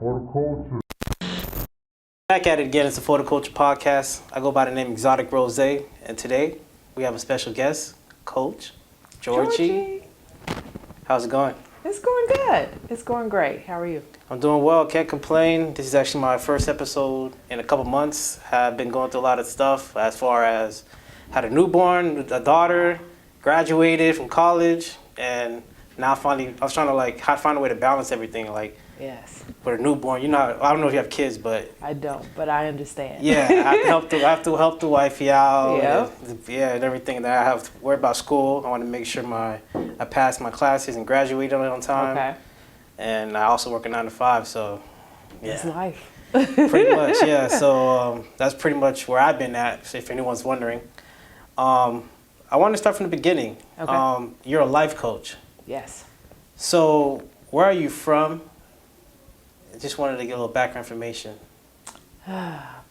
For the culture. Back at it again. It's the For the Culture podcast. I go by the name Exotic Rose, and today we have a special guest, Coach Georgie. How's it going? It's going good. It's going great. How are you? I'm doing well. Can't complain. This is actually my first episode in a couple months. Have been going through a lot of stuff as far as had a newborn, a daughter, graduated from college, and now finally I was trying to find a way to balance everything. Yes. With a newborn, I don't know if you have kids, but I don't, but I understand. yeah, I have to help the wifey out. Yep. And everything that I have to worry about school. I want to make sure I pass my classes and graduate on time. Okay. And I also work a 9 to 5, so yeah. It's life. Pretty much, yeah. So that's pretty much where I've been at, if anyone's wondering. I want to start from the beginning. Okay. You're a life coach. Yes. So where are you from? I just wanted to get a little background information.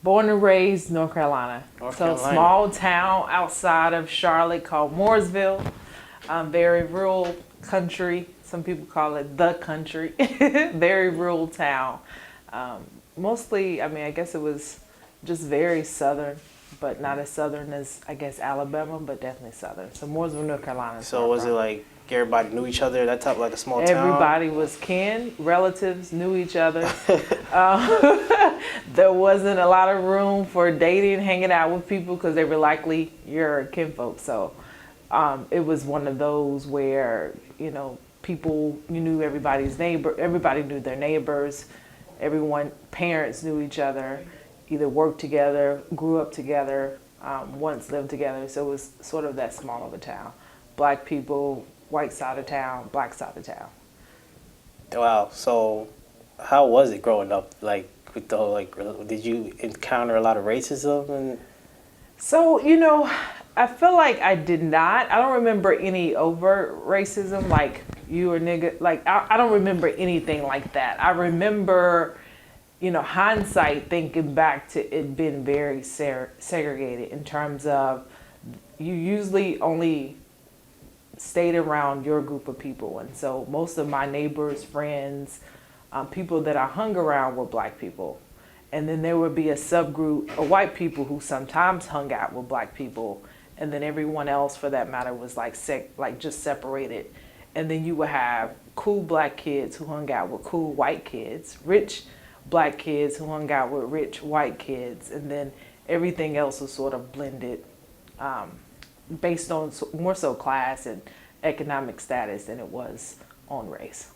Born and raised North Carolina. North So Carolina. small town outside of Charlotte called Mooresville. Very rural country. Some people call it the country. Very rural town. Mostly, I guess it was just very southern, but not as southern as, I guess, Alabama, but definitely southern. So Mooresville, North Carolina. So was it like everybody knew each other, that type, like a small town? Everybody was kin, relatives knew each other. There wasn't a lot of room for dating, hanging out with people because they were likely your kinfolk. So it was one of those where, people, you knew everybody's neighbor, everybody knew their neighbors, parents knew each other, either worked together, grew up together, once lived together. So it was sort of that small of a town. Black people, white side of town, black side of town. Wow. So how was it growing up? With the whole, did you encounter a lot of racism? And So, I feel like I did not. I don't remember any overt racism, like you or nigga. I don't remember anything like that. I remember, hindsight, thinking back to it being very segregated in terms of you usually only stayed around your group of people. And so most of my neighbors, friends, people that I hung around were black people. And then there would be a subgroup of white people who sometimes hung out with black people. And then everyone else, for that matter, was just separated. And then you would have cool black kids who hung out with cool white kids, rich black kids who hung out with rich white kids. And then everything else was sort of blended based on more so class and economic status than it was on race.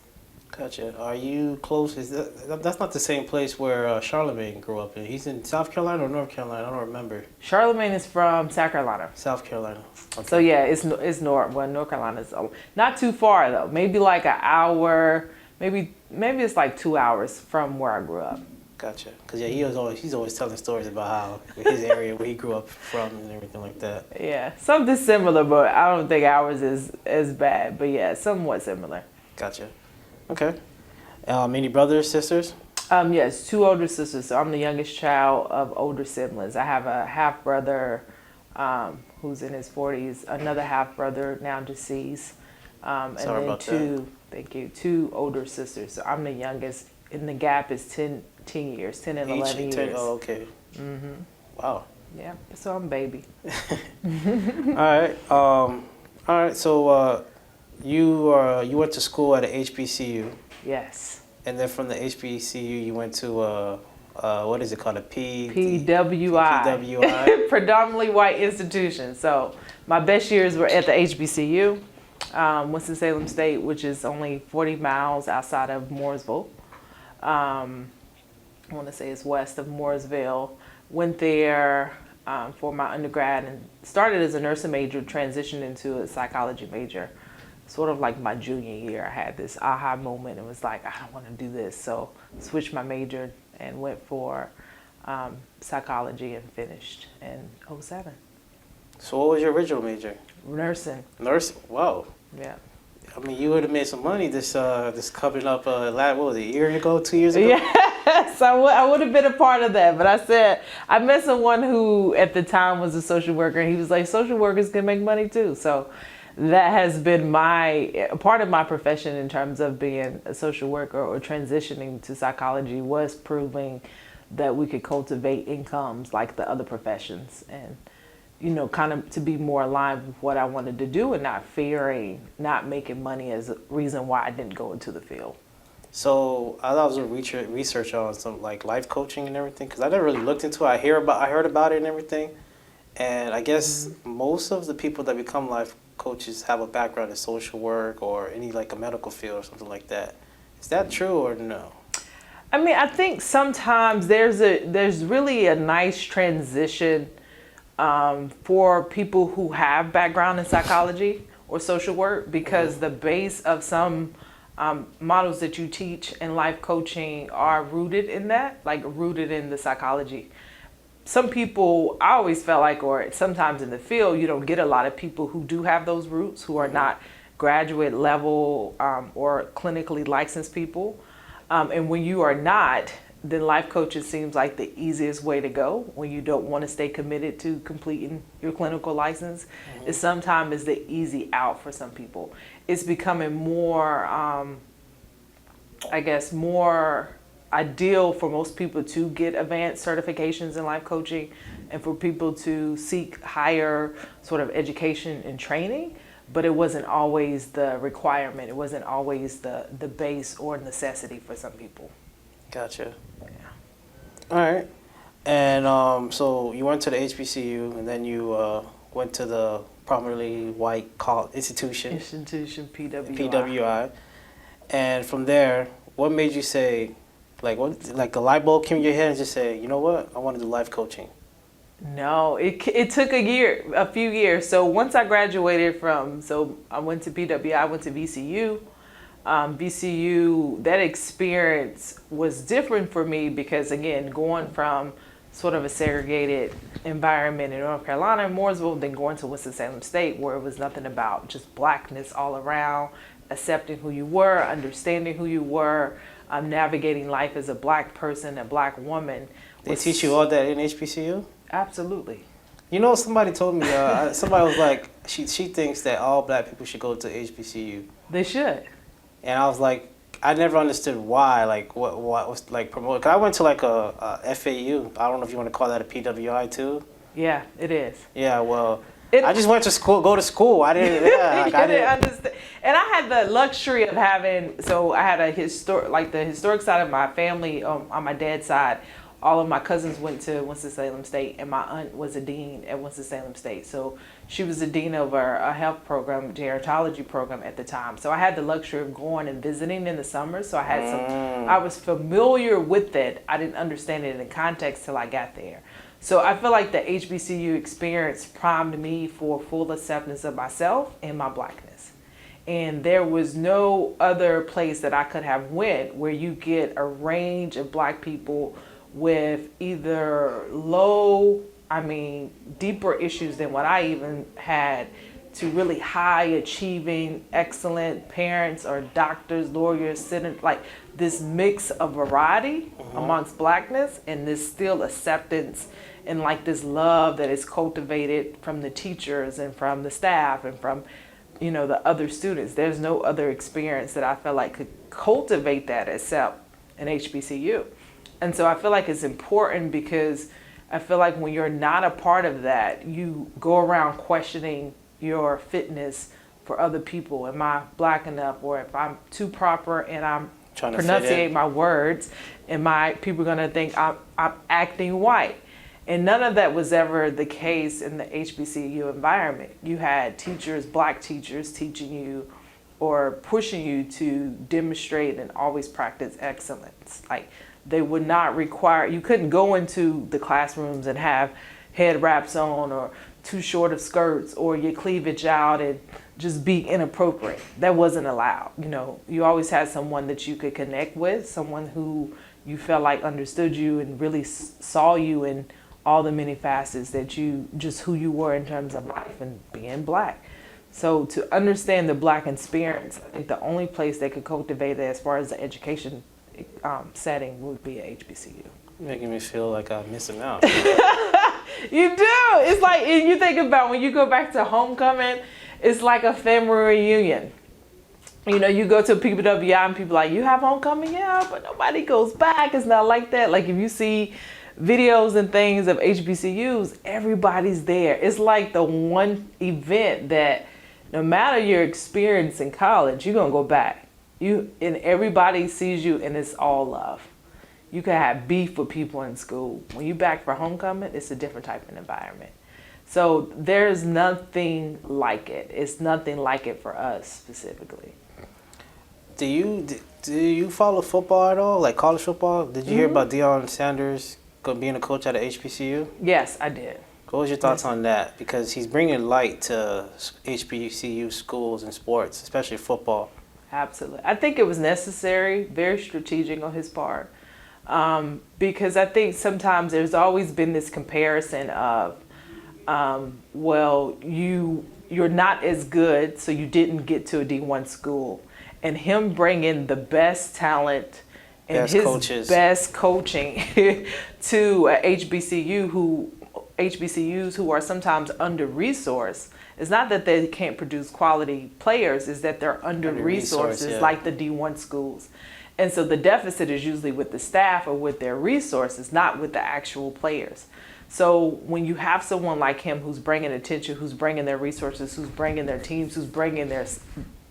Gotcha. Are you close? That's not the same place where Charlemagne grew up in. He's in South Carolina or North Carolina? I don't remember. Charlemagne is from South Carolina. South Carolina. Okay. So yeah, it's North. Well, North Carolina is not too far though. Maybe like an hour. Maybe it's like 2 hours from where I grew up. Gotcha. Because yeah, he's always telling stories about how his area where he grew up from and everything like that. Yeah, something similar, but I don't think ours is as bad. But yeah, somewhat similar. Gotcha. Okay. Any brothers, sisters? Yes, 2 older sisters. So I'm the youngest child of older siblings. I have a half brother who's in his 40s, another half brother now deceased, and Sorry then about two. Thank you. 2 older sisters. So I'm the youngest, and the gap is 10 years, 10 and 11 years. Oh, okay. Mm-hmm. Wow. Yeah. So I'm a baby. All right. So you went to school at a HBCU. Yes. And then from the HBCU, you went to what is it called? PWI. PWI. Predominantly white institution. So my best years were at the HBCU, Winston-Salem State, which is only 40 miles outside of Mooresville. I want to say it's west of Mooresville. Went there for my undergrad and started as a nursing major, transitioned into a psychology major. Sort of like my junior year, I had this aha moment and was like, I don't want to do this. So switched my major and went for psychology and finished in 2007. So what was your original major? Nursing. Nursing. Wow. Yeah. I mean, you would have made some money this coming up. What was it, a year ago, 2 years ago? Yes, I would have been a part of that. But I said, I met someone who at the time was a social worker, and he was like, social workers can make money too. So that has been a part of my profession in terms of being a social worker or transitioning to psychology, was proving that we could cultivate incomes like the other professions, and kind of to be more aligned with what I wanted to do and not fearing not making money as a reason why I didn't go into the field. So I was doing research on some like life coaching and everything, because I never really looked into it. I heard about it and everything, and I guess most of the people that become life coaches have a background in social work or any like a medical field or something like that. Is that true or no? I mean, I think sometimes there's really a nice transition for people who have background in psychology or social work, because the base of some models that you teach in life coaching are rooted in that, like rooted in the psychology. Some people, I always felt like, or sometimes in the field, you don't get a lot of people who do have those roots, who are not graduate level or clinically licensed people. And when you are not, then life coaching seems like the easiest way to go when you don't want to stay committed to completing your clinical license. It sometimes is the easy out for some people. It's becoming more, I guess, more ideal for most people to get advanced certifications in life coaching and for people to seek higher sort of education and training. But it wasn't always the requirement. It wasn't always the base or necessity for some people. Gotcha. Yeah. All right. And so you went to the HBCU, and then you went to the prominently white institution, PWI. And from there, what made you say, like a light bulb came in your head and just say, you know what, I want to do life coaching? No, it took a few years. So once I graduated I went to PWI, I went to VCU. VCU, that experience was different for me because, again, going from sort of a segregated environment in North Carolina and Mooresville, then going to Winston-Salem State, where it was nothing about just blackness all around, accepting who you were, understanding who you were, navigating life as a black person, a black woman. They teach you all that in HBCU? Absolutely. You know, somebody told me, somebody was like, she thinks that all black people should go to HBCU. They should. And I was like, I never understood why, like what was like promoted. Cause I went to like a FAU. I don't know if you want to call that a PWI too. Yeah, it is. Yeah, well, I just went to school. I didn't. Yeah, like, I didn't understand. And I had the luxury of having. So I had the historic side of my family on my dad's side. All of my cousins went to Winston-Salem State, and my aunt was a dean at Winston-Salem State. So she was the dean of a health program, gerontology program at the time. So I had the luxury of going and visiting in the summer. So I had I was familiar with it. I didn't understand it in context till I got there. So I feel like the HBCU experience primed me for full acceptance of myself and my blackness. And there was no other place that I could have went where you get a range of black people with either deeper issues than what I even had, to really high achieving, excellent parents or doctors, lawyers, like this mix of variety amongst blackness, and this still acceptance and like this love that is cultivated from the teachers and from the staff and from, the other students. There's no other experience that I felt like could cultivate that except an HBCU. And so I feel like it's important because I feel like when you're not a part of that, you go around questioning your fitness for other people. Am I black enough? Or if I'm too proper and I'm pronunciate my words, people going to think I'm acting white? And none of that was ever the case in the HBCU environment. You had teachers, black teachers, teaching you or pushing you to demonstrate and always practice excellence. Like, they would not require, you couldn't go into the classrooms and have head wraps on or too short of skirts or your cleavage out and just be inappropriate. That wasn't allowed. You always had someone that you could connect with, someone who you felt like understood you and really saw you in all the many facets that just who you were in terms of life and being black. So to understand the black experience, I think the only place they could cultivate it as far as the education setting would be at HBCU. Making me feel like I'm missing out. You do. It's like, you think about when you go back to homecoming it's like a family reunion. You know, you go to a PWI and people are like, you have homecoming? Yeah, but nobody goes back. It's not like that. Like if you see videos and things of HBCUs, everybody's there. It's like the one event that no matter your experience in college, you're going to go back. And everybody sees you and it's all love. You can have beef with people in school. When you back for homecoming, it's a different type of environment. So there's nothing like it. It's nothing like it for us specifically. Do you follow football at all, like college football? Did you hear about Deion Sanders being a coach at a HBCU? Yes, I did. What was your thoughts on that? Because he's bringing light to HBCU schools and sports, especially football. Absolutely. I think it was necessary, very strategic on his part. Because I think sometimes there's always been this comparison of, well, you're not as good, so you didn't get to a D1 school. And him bringing the best talent and best coaching to a HBCUs who are sometimes under-resourced. It's not that they can't produce quality players, it's that they're under-resources like the D1 schools. And so the deficit is usually with the staff or with their resources, not with the actual players. So when you have someone like him who's bringing attention, who's bringing their resources, who's bringing their teams, who's bringing their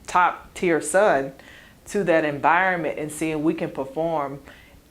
top tier son to that environment and seeing we can perform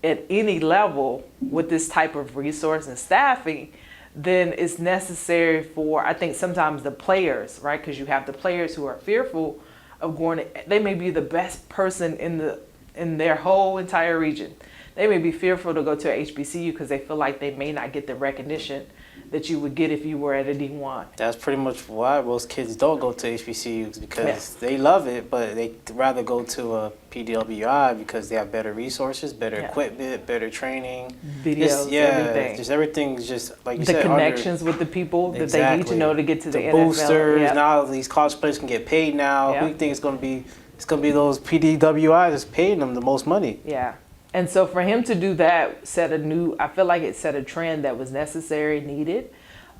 at any level with this type of resource and staffing, then it's necessary for, I think sometimes the players, right? Because you have the players who are fearful of going, they may be the best person in their whole entire region. They may be fearful to go to a HBCU because they feel like they may not get the recognition that you would get if you were at a D1. That's pretty much why most kids don't go to HBCUs, because they love it, but they'd rather go to a PWI because they have better resources, better equipment, better training. Videos, everything. Just everything's just, like you the said, connections with the people that they need to know to get to the NFL. Boosters, now these college players can get paid now. Who do you think it's going to be? It's going to be those PWIs that's paying them the most money. Yeah. And so for him to do that, I feel like it set a trend that was necessary, needed,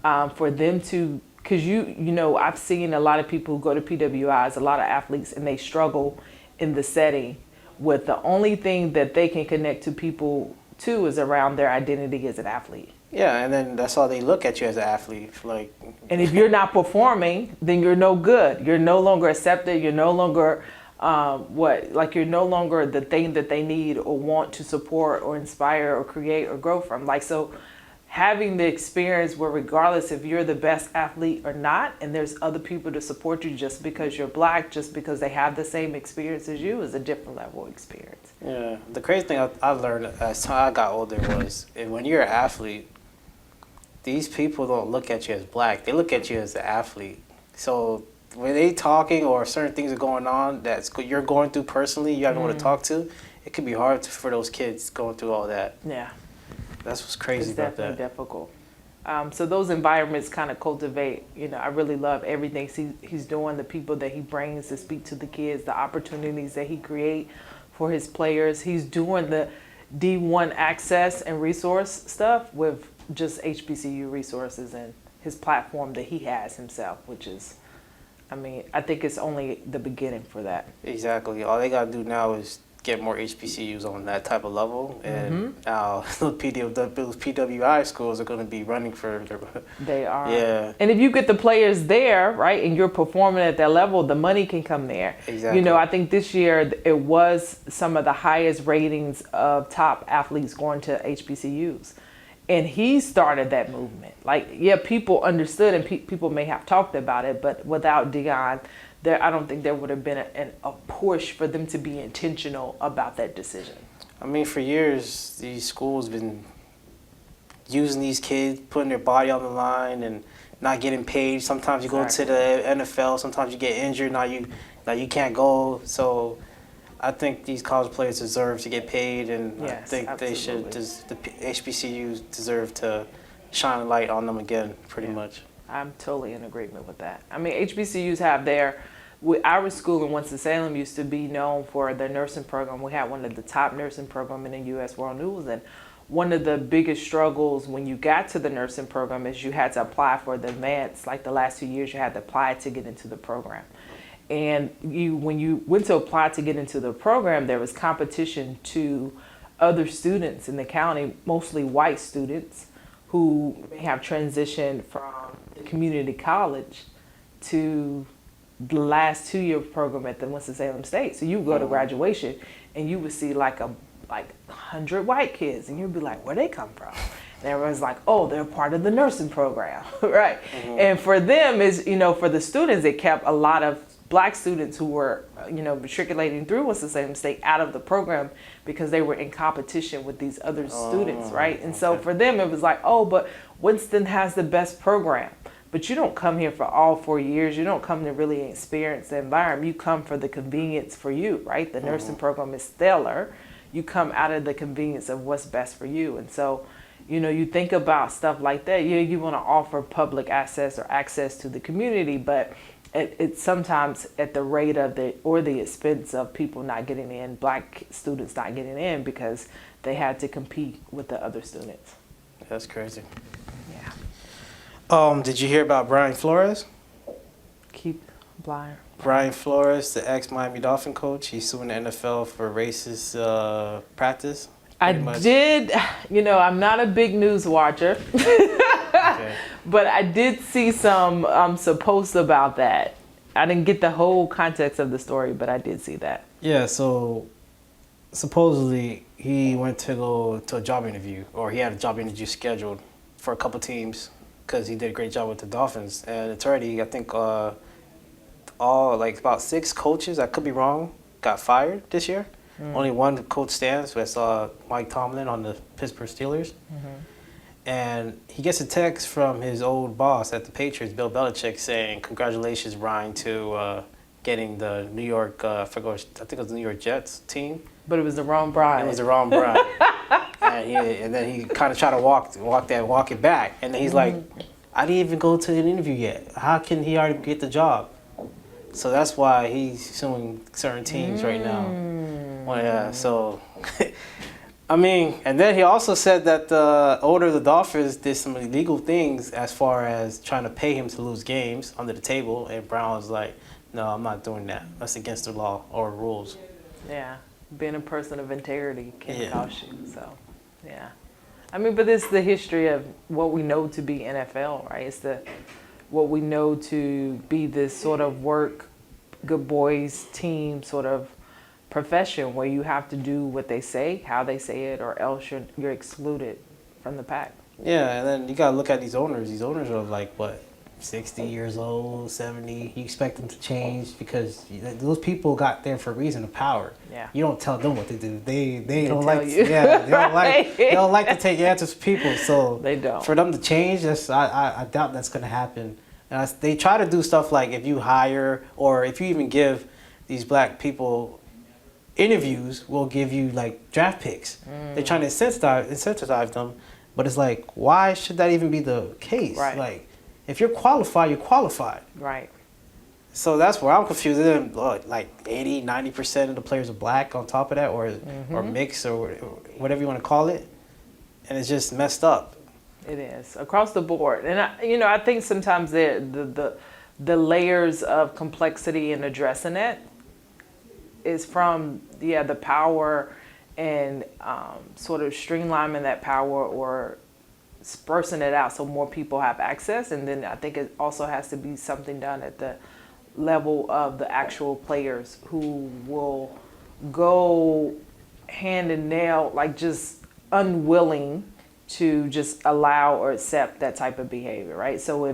for them to, because you know, I've seen a lot of people who go to PWIs, a lot of athletes, and they struggle in the setting with the only thing that they can connect to people to is around their identity as an athlete. Yeah, and then that's all they look at you as an athlete. Like, and if you're not performing, then you're no good. You're no longer accepted. You're no longer you're no longer the thing that they need or want to support or inspire or create or grow from. Like, so having the experience where regardless if you're the best athlete or not, and there's other people to support you just because you're black, just because they have the same experience as you, is a different level of experience. Yeah, the crazy thing I learned as I got older was when you're an athlete, these people don't look at you as black. They look at you as an athlete. So when they talking or certain things are going on that you're going through personally, you have no one to talk to, it could be hard for those kids going through all that. Yeah. That's what's crazy about that. It's definitely difficult. So those environments kind of cultivate, you know, I really love everything he's doing, the people that he brings to speak to the kids, the opportunities that he create for his players. He's doing the D1 access and resource stuff with just HBCU resources and his platform that he has himself, which is, I mean, I think it's only the beginning for that. Exactly. All they got to do now is get more HBCUs on that type of level. And now those PWI schools are going to be running for their... They are. Yeah. And if you get the players there, right, and you're performing at that level, the money can come there. Exactly. You know, I think this year it was some of the highest ratings of top athletes going to HBCUs. And he started that movement. Like, yeah, people understood and people may have talked about it, but without Deion, I don't think there would have been a push for them to be intentional about that decision. I mean, for years, these schools been using these kids, putting their body on the line and not getting paid. Sometimes you go to the NFL, sometimes you get injured, now you can't go. So I think these college players deserve to get paid, and I think they should. The HBCUs deserve to shine a light on them again, pretty much. I'm totally in agreement with that. I mean, HBCUs have our school in Winston-Salem used to be known for their nursing program. We had one of the top nursing programs in the U.S. World News, and one of the biggest struggles when you got to the nursing program is you had to apply for the advance. Like the last 2 years, you had to apply to get into the program. And when you went to apply to get into the program, there was competition to other students in the county, mostly white students, who may have transitioned from the community college to the last 2-year program at the Winston-Salem State. So you would go to graduation and you would see like 100 white kids, and you'd be like, where they come from? And everyone's like, oh, they're part of the nursing program, right? And for them is, for the students, it kept a lot of black students who were, matriculating through Winston-Salem State out of the program because they were in competition with these other students, right? And so for them, it was like, oh, but Winston has the best program. But you don't come here for all 4 years. You don't come to really experience the environment. You come for the convenience for you, right? The nursing program is stellar. You come out of the convenience of what's best for you. And so, you think about stuff like that. You want to offer public access or access to the community, but it's sometimes at the rate of the expense of people not getting in, black students not getting in because they had to compete with the other students. That's crazy. Yeah. Did you hear about Brian Flores? Keep blind. Brian Flores, the ex-Miami Dolphin coach, he's suing the NFL for racist practice. I did, I'm not a big news watcher, Okay. but I did see some posts about that. I didn't get the whole context of the story, but I did see that. Yeah, so supposedly he went to go to a job interview, or he had a job interview scheduled for a couple teams because he did a great job with the Dolphins. And it's already, I think, about 6 coaches, I could be wrong, got fired this year. Only one coach stands. That's Mike Tomlin on the Pittsburgh Steelers. And he gets a text from his old boss at the Patriots, Bill Belichick, saying, congratulations, Brian, to getting the New York, I think it was the New York Jets team. But it was the wrong Brian. It was the wrong Brian. and then he kind of tried to walk it back. And then he's like, I didn't even go to an interview yet. How can he already get the job? So that's why he's suing certain teams right now. Well, yeah, so, and then he also said that the owner of the Dolphins did some illegal things as far as trying to pay him to lose games under the table. And Brown was like, no, I'm not doing that. That's against the law or rules. Yeah, being a person of integrity can cost you, so, yeah. But it's the history of what we know to be NFL, right? It's what we know to be this sort of work, good boys team sort of profession where you have to do what they say, how they say it, or else you're excluded from the pack. Yeah, and then you got to look at these owners. These owners are like, 60 years old, 70. You expect them to change because those people got there for a reason of power. Yeah. You don't tell them what to do. They don't tell like you. they don't like to take answers from people. So They don't. For them to change, I doubt that's going to happen. And they try to do stuff like if you hire or if you even give these black people interviews, we'll give you like draft picks. They're trying to incentivize them, but it's like, why should that even be the case? Right. Like, if you're qualified, you're qualified. Right. So that's where I'm confused. Then like 80, 90% of the players are black on top of that, or mixed, or whatever you want to call it, and it's just messed up. It is across the board, and I think sometimes the layers of complexity in addressing it is from the power and sort of streamlining that power or dispersing it out so more people have access. And then I think it also has to be something done at the level of the actual players who will go hand in nail, like just unwilling to just allow or accept that type of behavior, right? So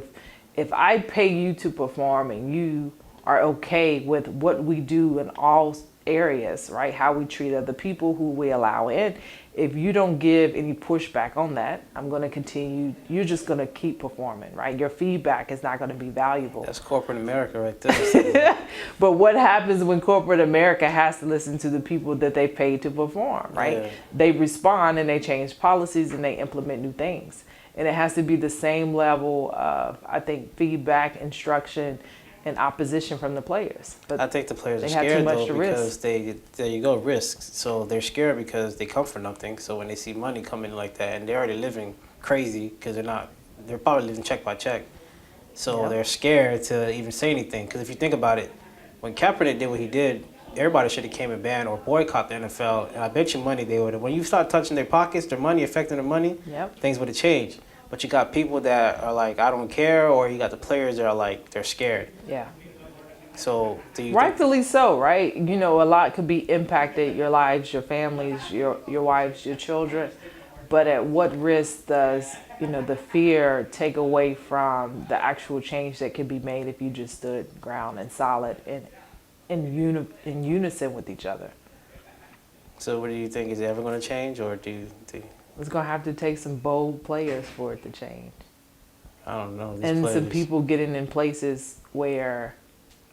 if I pay you to perform and you are okay with what we do in all areas, right? How we treat other people, who we allow in. If you don't give any pushback on that, I'm going to continue. You're just going to keep performing, right? Your feedback is not going to be valuable. That's corporate America right there. But what happens when corporate America has to listen to the people that they paid to perform, right? Yeah. They respond and they change policies and they implement new things. And it has to be the same level of, I think, feedback, instruction, and opposition from the players. But I think the players are they have too scared much though to because risk. there you go, risks. So they're scared because they come for nothing. So when they see money coming like that, and they're already living crazy because they're probably living check by check. So Yep. they're scared to even say anything. Because if you think about it, when Kaepernick did what he did, everybody should have came and banned or boycott the NFL. And I bet you money they would have. When you start touching their pockets, their money, affecting their money, Yep. things would have changed. But you got people that are like, I don't care, or you got the players that are like, they're scared. Yeah. So do you think, Rightfully so, right? You know, a lot could be impacted, your lives, your families, your wives, your children. But at what risk does, you know, the fear take away from the actual change that could be made if you just stood ground and solid and in unison with each other? so what do you think? Is it ever going to change, or do you think? It's going to have to take some bold players for it to change. I don't know. These And some players, people getting in places where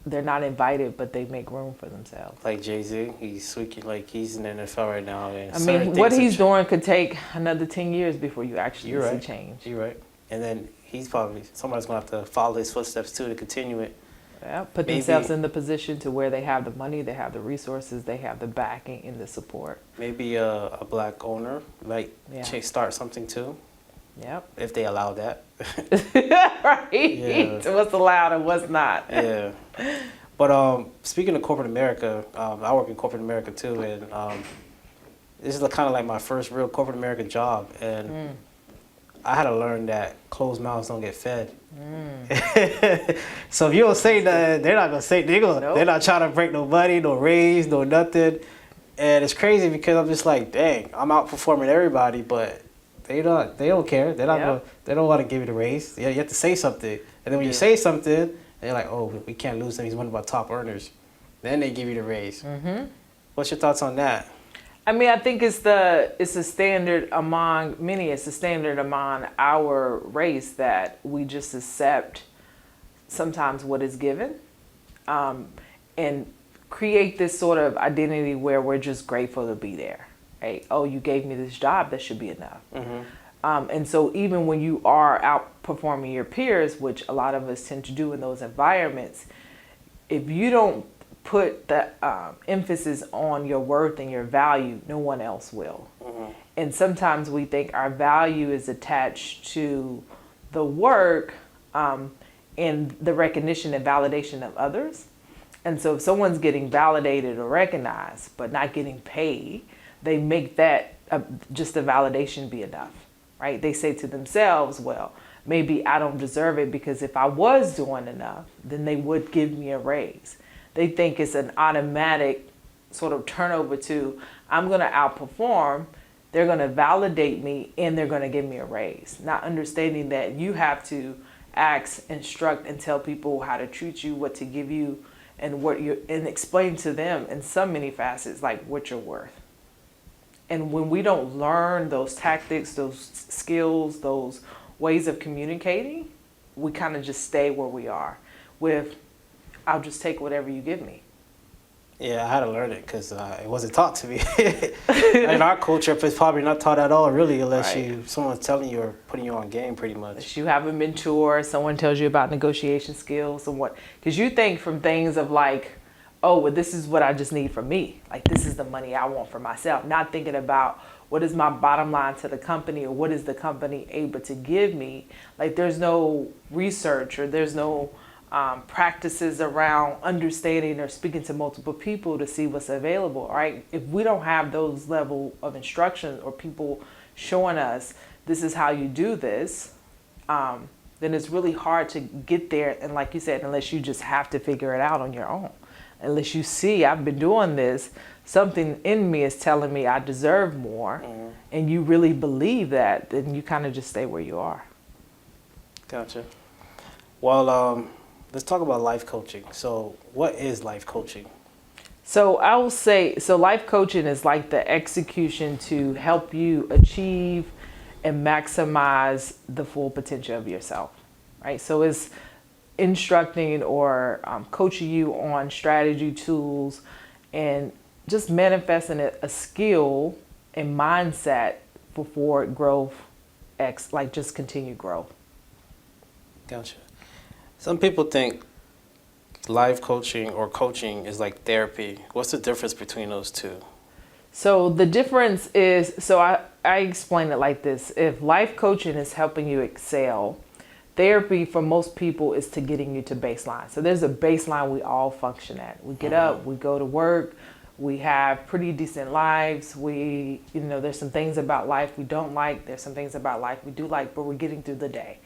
they're not invited, but they make room for themselves. like Jay-Z, he's squeaking like he's in the NFL right now. And I certain mean, what things he's doing could take another 10 years before you actually You're see right. change. You're right. And then somebody's going to have to follow his footsteps too to continue it. Yeah, put Maybe- themselves in the position to where they have the money, they have the resources, they have the backing and the support. Maybe a black owner might Yeah. start something too, Yep. if they allow that. Right. Yeah. What's allowed and what's not. Yeah. But speaking of corporate America, I work in corporate America too, and this is kind of like my first real corporate America job, and I had to learn that closed mouths don't get fed. So if you don't say nothing, they're not gonna say. Nope. They're not trying to break no money, no raise, no nothing. And it's crazy because I'm just like, dang, I'm outperforming everybody, but they don't care. They're not Yep. gonna, they don't want to give you the raise. You have to say something, and then when you say something, they're like, oh, we can't lose him. He's one of our top earners. Then they give you the raise. What's your thoughts on that? I mean, I think it's a standard among many. It's a standard among our race that we just accept sometimes what is given, and create this sort of identity where we're just grateful to be there. Right? Oh, you gave me this job. That should be enough. And so even when you are outperforming your peers, which a lot of us tend to do in those environments, if you don't put the emphasis on your worth and your value, no one else will. And sometimes we think our value is attached to the work and the recognition and validation of others. And so if someone's getting validated or recognized but not getting paid, they make that just the validation be enough, right? They say to themselves, well, maybe I don't deserve it because if I was doing enough, then they would give me a raise. They think it's an automatic sort of turnover to, I'm going to outperform, they're going to validate me, and they're going to give me a raise. Not understanding that you have to ask, instruct, and tell people how to treat you, what to give you, and and explain to them in so many facets, like what you're worth. And when we don't learn those tactics, those skills, those ways of communicating, we kind of just stay where we are with, I'll just take whatever you give me. Yeah, I had to learn it because it wasn't taught to me. In our culture, it's probably not taught at all, really, unless Right. someone's telling you or putting you on game, pretty much. If you have a mentor, someone tells you about negotiation skills and what, because you think from things of like, oh, well, this is what I just need from me. Like, this is the money I want for myself. Not thinking about what is my bottom line to the company or what is the company able to give me. Like, there's no research or there's no practices around understanding or speaking to multiple people to see what's available, right? If we don't have those level of instructions or people showing us this is how you do this, then it's really hard to get there. And like you said, unless you just have to figure it out on your own, unless you see I've been doing this, something in me is telling me I deserve more, and you really believe that, then you kind of just stay where you are. Gotcha. Well, let's talk about life coaching. So what is life coaching? So I will say, so life coaching is like the execution to help you achieve and maximize the full potential of yourself, right? So it's instructing or coaching you on strategy, tools, and just manifesting a skill and mindset for forward growth, like just continued growth. Gotcha. Some people think life coaching or coaching is like therapy. What's the difference between those two? So the difference is, I explain it like this. If life coaching is helping you excel, therapy for most people is to getting you to baseline. So there's a baseline we all function at. We get up, we go to work, we have pretty decent lives. There's some things about life we don't like. There's some things about life we do like, but we're getting through the day.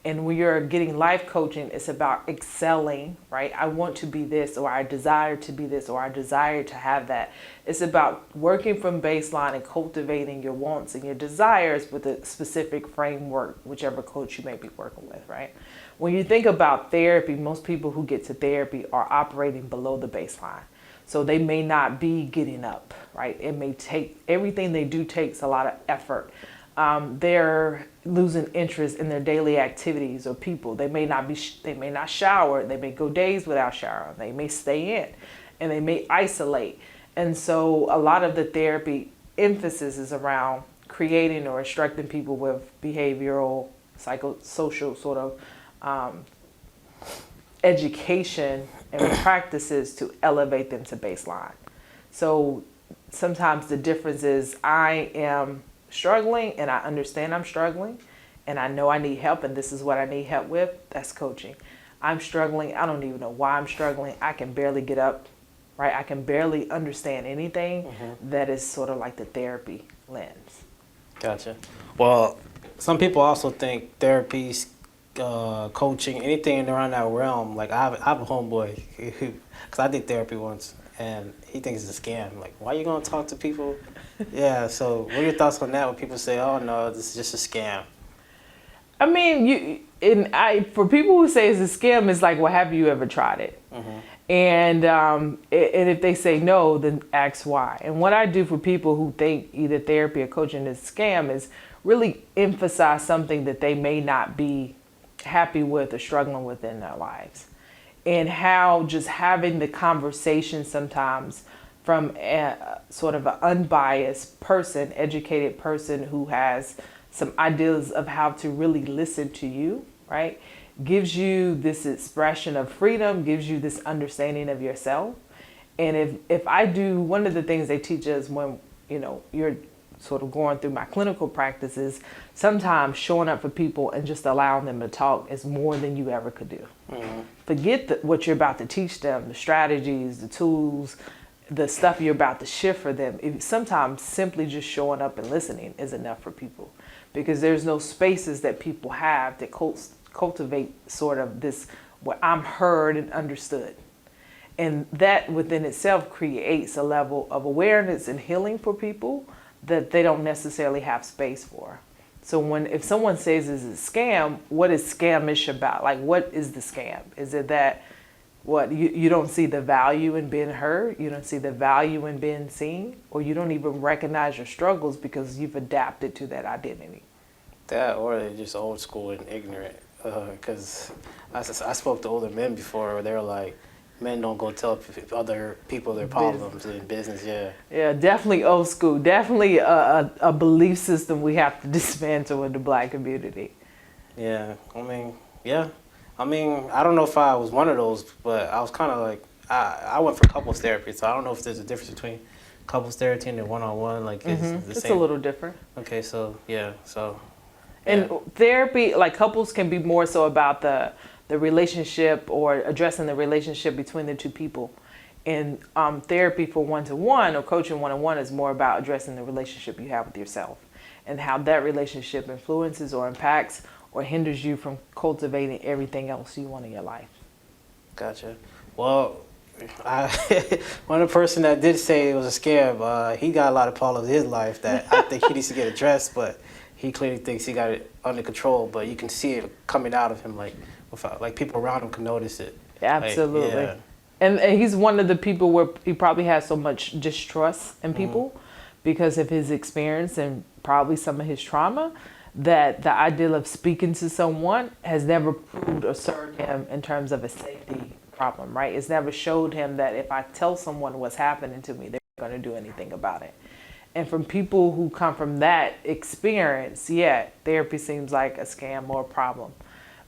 And when you're getting life coaching, it's about excelling, right? I want to be this, or I desire to be this, or I desire to have that. It's about working from baseline and cultivating your wants and your desires with a specific framework, whichever coach you may be working with, right? When you think about therapy, most people who get to therapy are operating below the baseline. So they may not be getting up, right? It may take, everything they do takes a lot of effort. They're losing interest in their daily activities or people. They may not shower. They may go days without showering. They may stay in, and they may isolate. And so a lot of the therapy emphasis is around creating or instructing people with behavioral, psychosocial sort of education and practices to elevate them to baseline. So sometimes the difference is I am struggling and I understand I'm struggling and I know I need help and this is what I need help with. That's coaching. I'm struggling. I don't even know why I'm struggling. I can barely get up, right? I can barely understand anything. That is sort of like the therapy lens. Gotcha. Well, some people also think therapy, coaching, anything around that realm. Like I have a homeboy, because I did therapy once, and he thinks it's a scam. Like, why are you going to talk to people? Yeah, so what are your thoughts on that when people say, oh, no, this is just a scam? I mean, for people who say it's a scam, it's like, well, have you ever tried it? And if they say no, then ask why. And what I do for people who think either therapy or coaching is a scam is really emphasize something that they may not be happy with or struggling with in their lives. And how just having the conversation sometimes from a sort of an unbiased person, educated person who has some ideas of how to really listen to you, right? Gives you this expression of freedom, gives you this understanding of yourself. And if I do, one of the things they teach us when, you're sort of going through my clinical practices, sometimes showing up for people and just allowing them to talk is more than you ever could do. Forget what you're about to teach them, the strategies, the tools, the stuff you're about to shift for them. Sometimes simply just showing up and listening is enough for people, because there's no spaces that people have that cultivate sort of this, where I'm heard and understood. And that within itself creates a level of awareness and healing for people that they don't necessarily have space for. So if someone says it's a scam, what is scamish about? Like, what is the scam? Is it that you don't see the value in being heard, you don't see the value in being seen, or you don't even recognize your struggles because you've adapted to that identity? That, or they're just old school and ignorant. Because I spoke to older men before where they were like, men don't go tell other people their problems in business. Yeah, definitely old school. Definitely a belief system we have to dismantle in the Black community. Yeah, I mean, I don't know if I was one of those, but I was kind of like, I went for couples therapy, so I don't know if there's a difference between couples therapy and one-on-one. Like, it's a little different. Okay, so, yeah, so. And therapy, like couples can be more so about the relationship or addressing the relationship between the two people. And therapy for one-to-one or coaching one-on-one is more about addressing the relationship you have with yourself and how that relationship influences or impacts or hinders you from cultivating everything else you want in your life. Gotcha. Well, one person that did say it was a scam, he got a lot of problems in his life that I think he needs to get addressed, but he clearly thinks he got it under control, but you can see it coming out of him, like people around him can notice it. Absolutely. Like, and he's one of the people where he probably has so much distrust in people because of his experience and probably some of his trauma, that the idea of speaking to someone has never proved or served him in terms of a safety problem, right? It's never showed him that if I tell someone what's happening to me, they're going to do anything about it. And from people who come from that experience, therapy seems like a scam or a problem.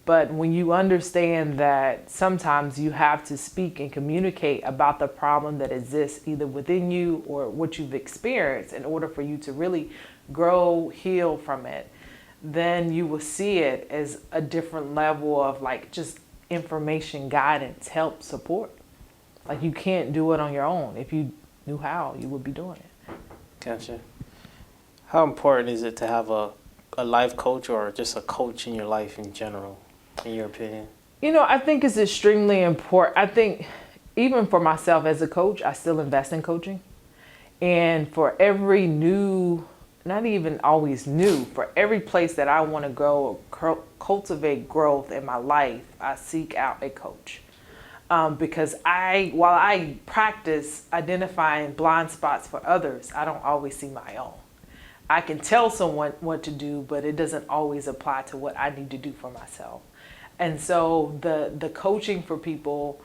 But when you understand that sometimes you have to speak and communicate about the problem that exists either within you or what you've experienced in order for you to really grow, heal from it, then you will see it as a different level of like just information, guidance, help, support. Like you can't do it on your own. If you knew how, you would be doing it. Gotcha. How important is it to have a life coach or just a coach in your life in general, in your opinion? You know, I think it's extremely important. I think even for myself as a coach, I still invest in coaching. And for every new, not even always new, for every place that I want to go, cultivate growth in my life, I seek out a coach. Because while I practice identifying blind spots for others, I don't always see my own. I can tell someone what to do, but it doesn't always apply to what I need to do for myself. And so the coaching for people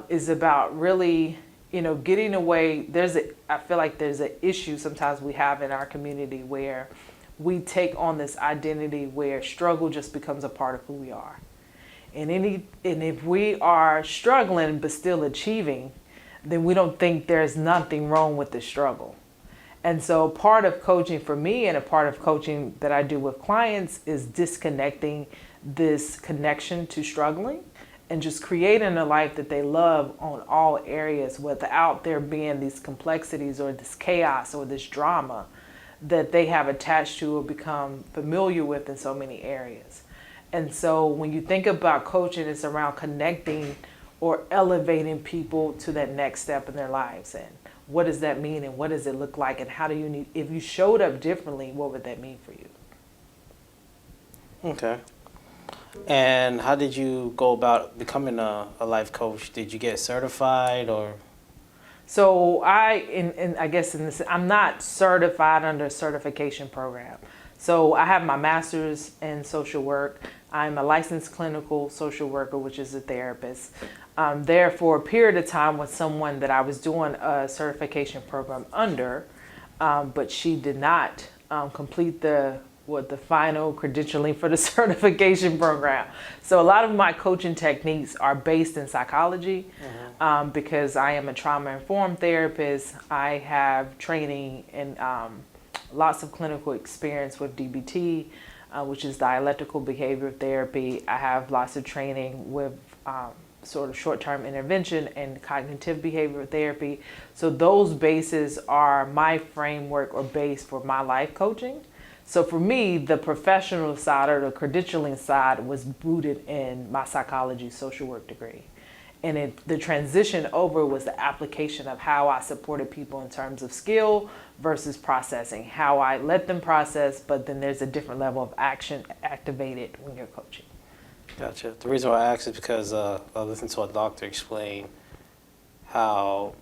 is about really, getting away. I feel like there's an issue sometimes we have in our community where we take on this identity where struggle just becomes a part of who we are. And if we are struggling but still achieving, then we don't think there's nothing wrong with the struggle. And so part of coaching for me and a part of coaching that I do with clients is disconnecting this connection to struggling and just creating a life that they love on all areas without there being these complexities or this chaos or this drama that they have attached to or become familiar with in so many areas. And so when you think about coaching, it's around connecting or elevating people to that next step in their lives. And what does that mean and what does it look like? And how do you need, if you showed up differently, what would that mean for you? Okay. And how did you go about becoming a life coach? Did you get certified or? So I guess in this, I'm not certified under a certification program. So I have my master's in social work. I'm a licensed clinical social worker, which is a therapist. There for a period of time with someone that I was doing a certification program under, but she did not complete the final credentialing for the certification program. So a lot of my coaching techniques are based in psychology, because I am a trauma-informed therapist. I have training and lots of clinical experience with DBT, which is dialectical behavioral therapy. I have lots of training with sort of short-term intervention and cognitive behavioral therapy. So those bases are my framework or base for my life coaching. So for me, the professional side or the credentialing side was rooted in my psychology social work degree. And the transition over was the application of how I supported people in terms of skill versus processing, how I let them process, but then there's a different level of action activated when you're coaching. Gotcha. The reason why I asked is because I listened to a doctor explain how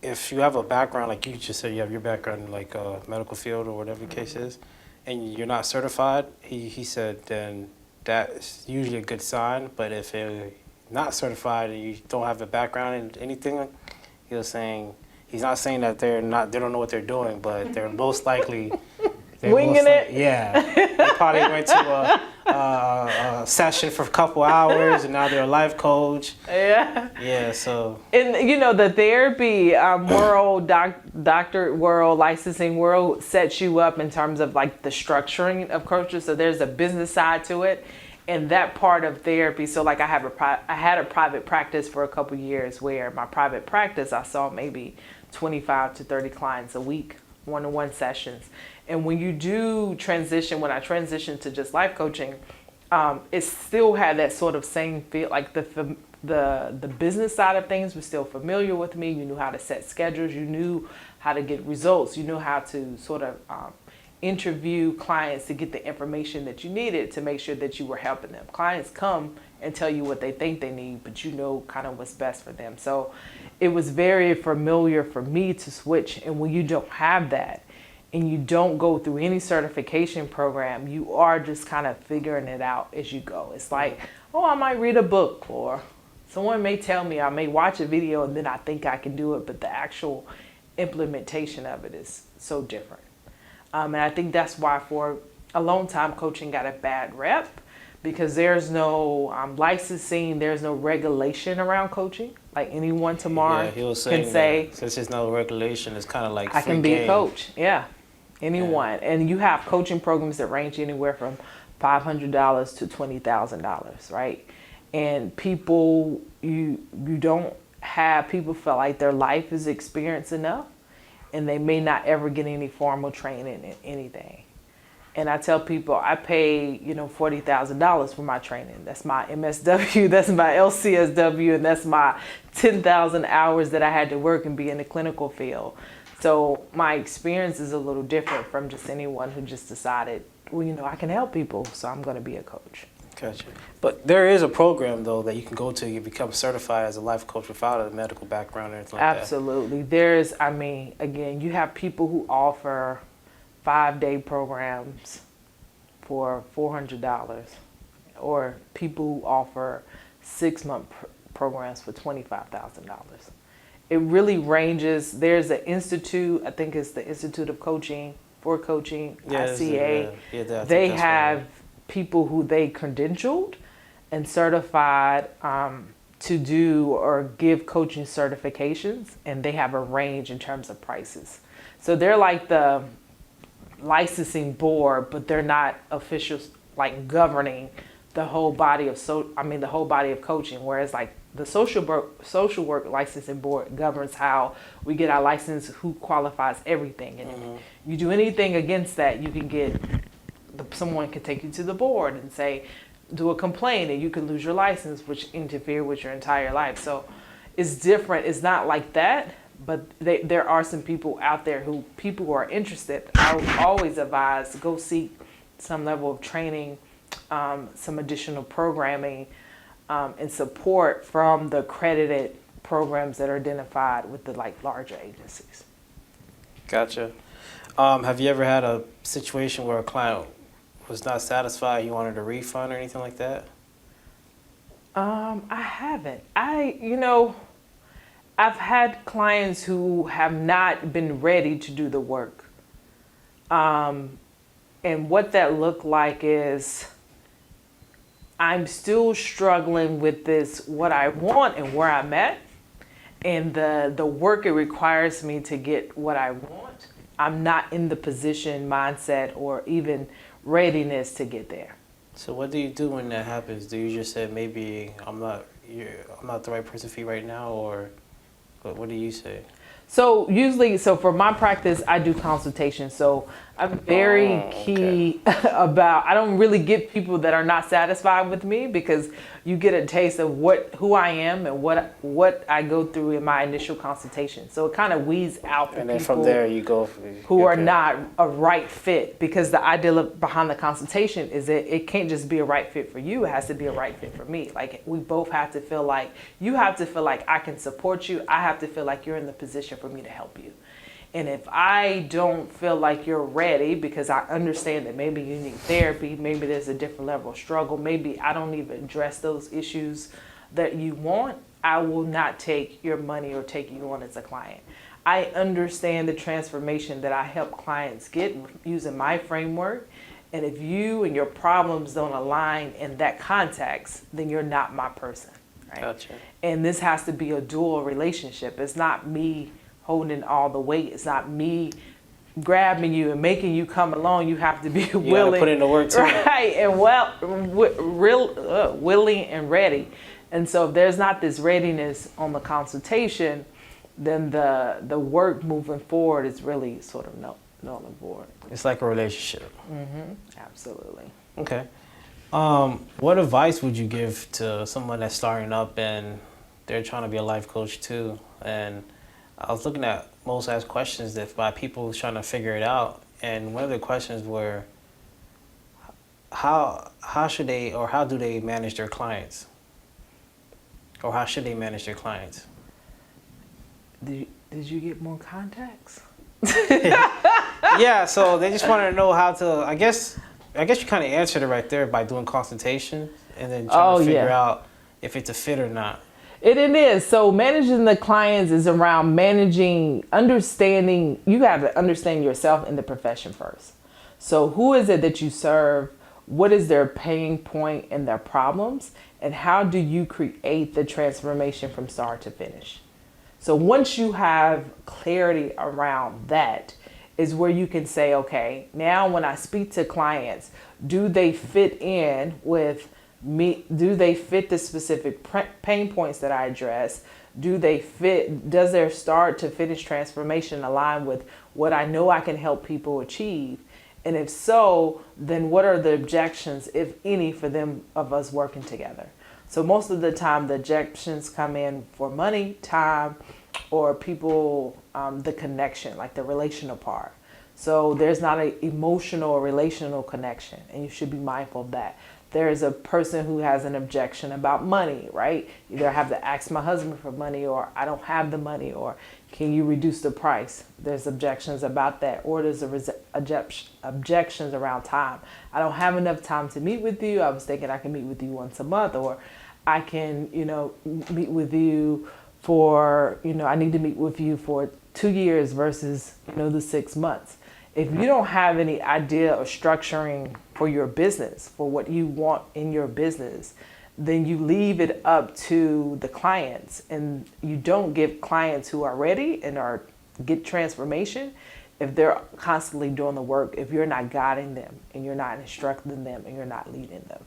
if you have a background, like you just said, you have your background in like medical field or whatever the case is, and you're not certified, he said then that's usually a good sign. But if you're not certified and you don't have a background in anything, he was saying, he's not saying that they don't know what they're doing, but they're most likely Winging it? Yeah. They probably went to a session for a couple hours and now they're a life coach. Yeah. Yeah, so. And the therapy world, doctor world, licensing world sets you up in terms of like the structuring of coaches. So there's a business side to it. And that part of therapy, so like I had a private practice for a couple years where my private practice, I saw maybe 25 to 30 clients a week, one-to-one sessions. And when you do transition, when I transitioned to just life coaching, it still had that sort of same feel, like the business side of things was still familiar with me. You knew how to set schedules, you knew how to get results, you knew how to sort of interview clients to get the information that you needed to make sure that you were helping them. Clients come and tell you what they think they need, but you know kind of what's best for them. So it was very familiar for me to switch. And when you don't have that and you don't go through any certification program, you are just kind of figuring it out as you go. It's like, oh, I might read a book, or someone may tell me, I may watch a video and then I think I can do it, but the actual implementation of it is so different. And I think that's why for a long time coaching got a bad rep, because there's no licensing, there's no regulation around coaching. Like anyone tomorrow Yeah, he was saying can say, that since there's no regulation, it's kind of like I free can be game. a coach. Yeah, anyone. And you have coaching programs that range anywhere from $500 to $20,000, right? And people, you don't have people feel like their life is experience enough, and they may not ever get any formal training in anything. And I tell people I pay, $40,000 for my training. That's my MSW, that's my LCSW, and that's my 10,000 hours that I had to work and be in the clinical field. So my experience is a little different from just anyone who just decided, well, I can help people, so I'm going to be a coach. Gotcha. But there is a program, though, that you can go to. You become certified as a life coach without a medical background or anything like that. Absolutely. There's, again, you have people who offer 5-day programs for $400, or people who offer 6-month programs for $25,000. It really ranges. There's an institute, I think it's the Institute of Coaching for Coaching, ICA. They have people who they credentialed and certified to do or give coaching certifications, and they have a range in terms of prices. So they're like the licensing board, but they're not officials like governing the whole body of the whole body of coaching. Whereas like the social work licensing board governs how we get our license, who qualifies everything, and if you do anything against that, you can get someone can take you to the board and say, do a complaint, and you can lose your license, which interfere with your entire life. So it's different. It's not like that. But there are some people out there people who are interested. I would always advise go seek some level of training, some additional programming, and support from the accredited programs that are identified with the larger agencies. Gotcha. Have you ever had a situation where a client was not satisfied, you wanted a refund or anything like that? I haven't. I've had clients who have not been ready to do the work. And what that looked like is I'm still struggling with this, what I want and where I'm at, and the work it requires me to get what I want. I'm not in the position, mindset, or even readiness to get there. So what do you do when that happens? Do you just say, maybe I'm not the right person for you right now, or what do you say? So usually, for my practice, I do consultation. So I'm very key about, I don't really get people that are not satisfied with me, because you get a taste of who I am and what I go through in my initial consultation. So it kind of weeds out the and then people from there you go who are not a right fit, because the idea behind the consultation is that it can't just be a right fit for you. It has to be a right fit for me. Like we both have to feel like, you have to feel like I can support you. I have to feel like you're in the position for me to help you. And if I don't feel like you're ready, because I understand that maybe you need therapy, maybe there's a different level of struggle, maybe I don't even address those issues that you want, I will not take your money or take you on as a client. I understand the transformation that I help clients get using my framework. And if you and your problems don't align in that context, then you're not my person. Right? Gotcha. And this has to be a dual relationship. It's not me holding all the weight. It's not me grabbing you and making you come along. You have to be willing. Put in the work too. Right, and willing and ready. And so if there's not this readiness on the consultation, then the work moving forward is really sort of null and void. It's like a relationship. Mm-hmm. Absolutely. Okay. What advice would you give to someone that's starting up and they're trying to be a life coach too? And I was looking at most asked questions that by people trying to figure it out, and one of the questions were, how should they, or how do they manage their clients, or how should they manage their clients? Did you get more contacts? Yeah, so they just wanted to know how to. I guess you kind of answered it right there by doing consultation and then trying to figure out if it's a fit or not. It is. So managing the clients is around understanding, you have to understand yourself in the profession first. So who is it that you serve? what is their pain point and their problems, and how do you create the transformation from start to finish. So once you have clarity around that, is where you can say, okay, now when I speak to clients, do they fit in with me? Do they fit the specific pain points that I address? Do they fit? Does their start to finish transformation align with what I know I can help people achieve? And if so, then what are the objections, if any, for them of us working together? So most of the time, the objections come in for money, time, or people, the connection, like the relational part. So there's not an emotional or relational connection, and you should be mindful of that. There is a person who has an objection about money, right? Either I have to ask my husband for money, or I don't have the money, or can you reduce the price? There's objections about that, or there's objections around time. I don't have enough time to meet with you. I was thinking I can meet with you once a month, or I can, meet with you for, I need to meet with you for 2 years versus, the 6 months. If you don't have any idea of structuring for your business, for what you want in your business, then you leave it up to the clients, and you don't give clients who are ready and get transformation if they're constantly doing the work, if you're not guiding them and you're not instructing them and you're not leading them.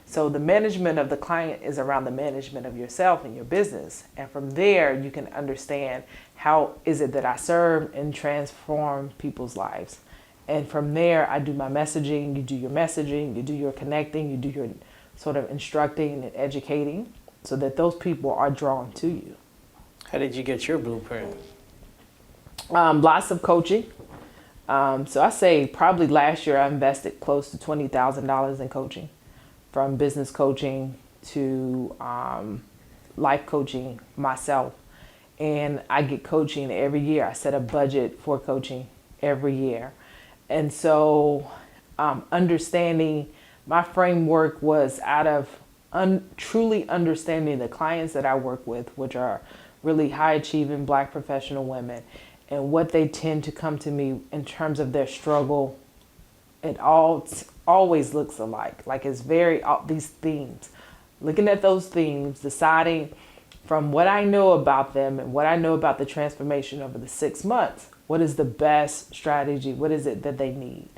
So the management of the client is around the management of yourself and your business. And from there, you can understand how is it that I serve and transform people's lives. And from there, I do my messaging, you do your messaging, you do your connecting, you do your sort of instructing and educating so that those people are drawn to you. How did you get your blueprint? Lots of coaching. So I say probably last year I invested close to $20,000 in coaching. From business coaching to life coaching myself. And I get coaching every year. I set a budget for coaching every year. And so understanding my framework was out of truly understanding the clients that I work with, which are really high achieving Black professional women, and what they tend to come to me in terms of their struggle. It always looks alike. Like it's these themes, looking at those themes, deciding from what I know about them and what I know about the transformation over the 6 months, what is the best strategy? What is it that they need?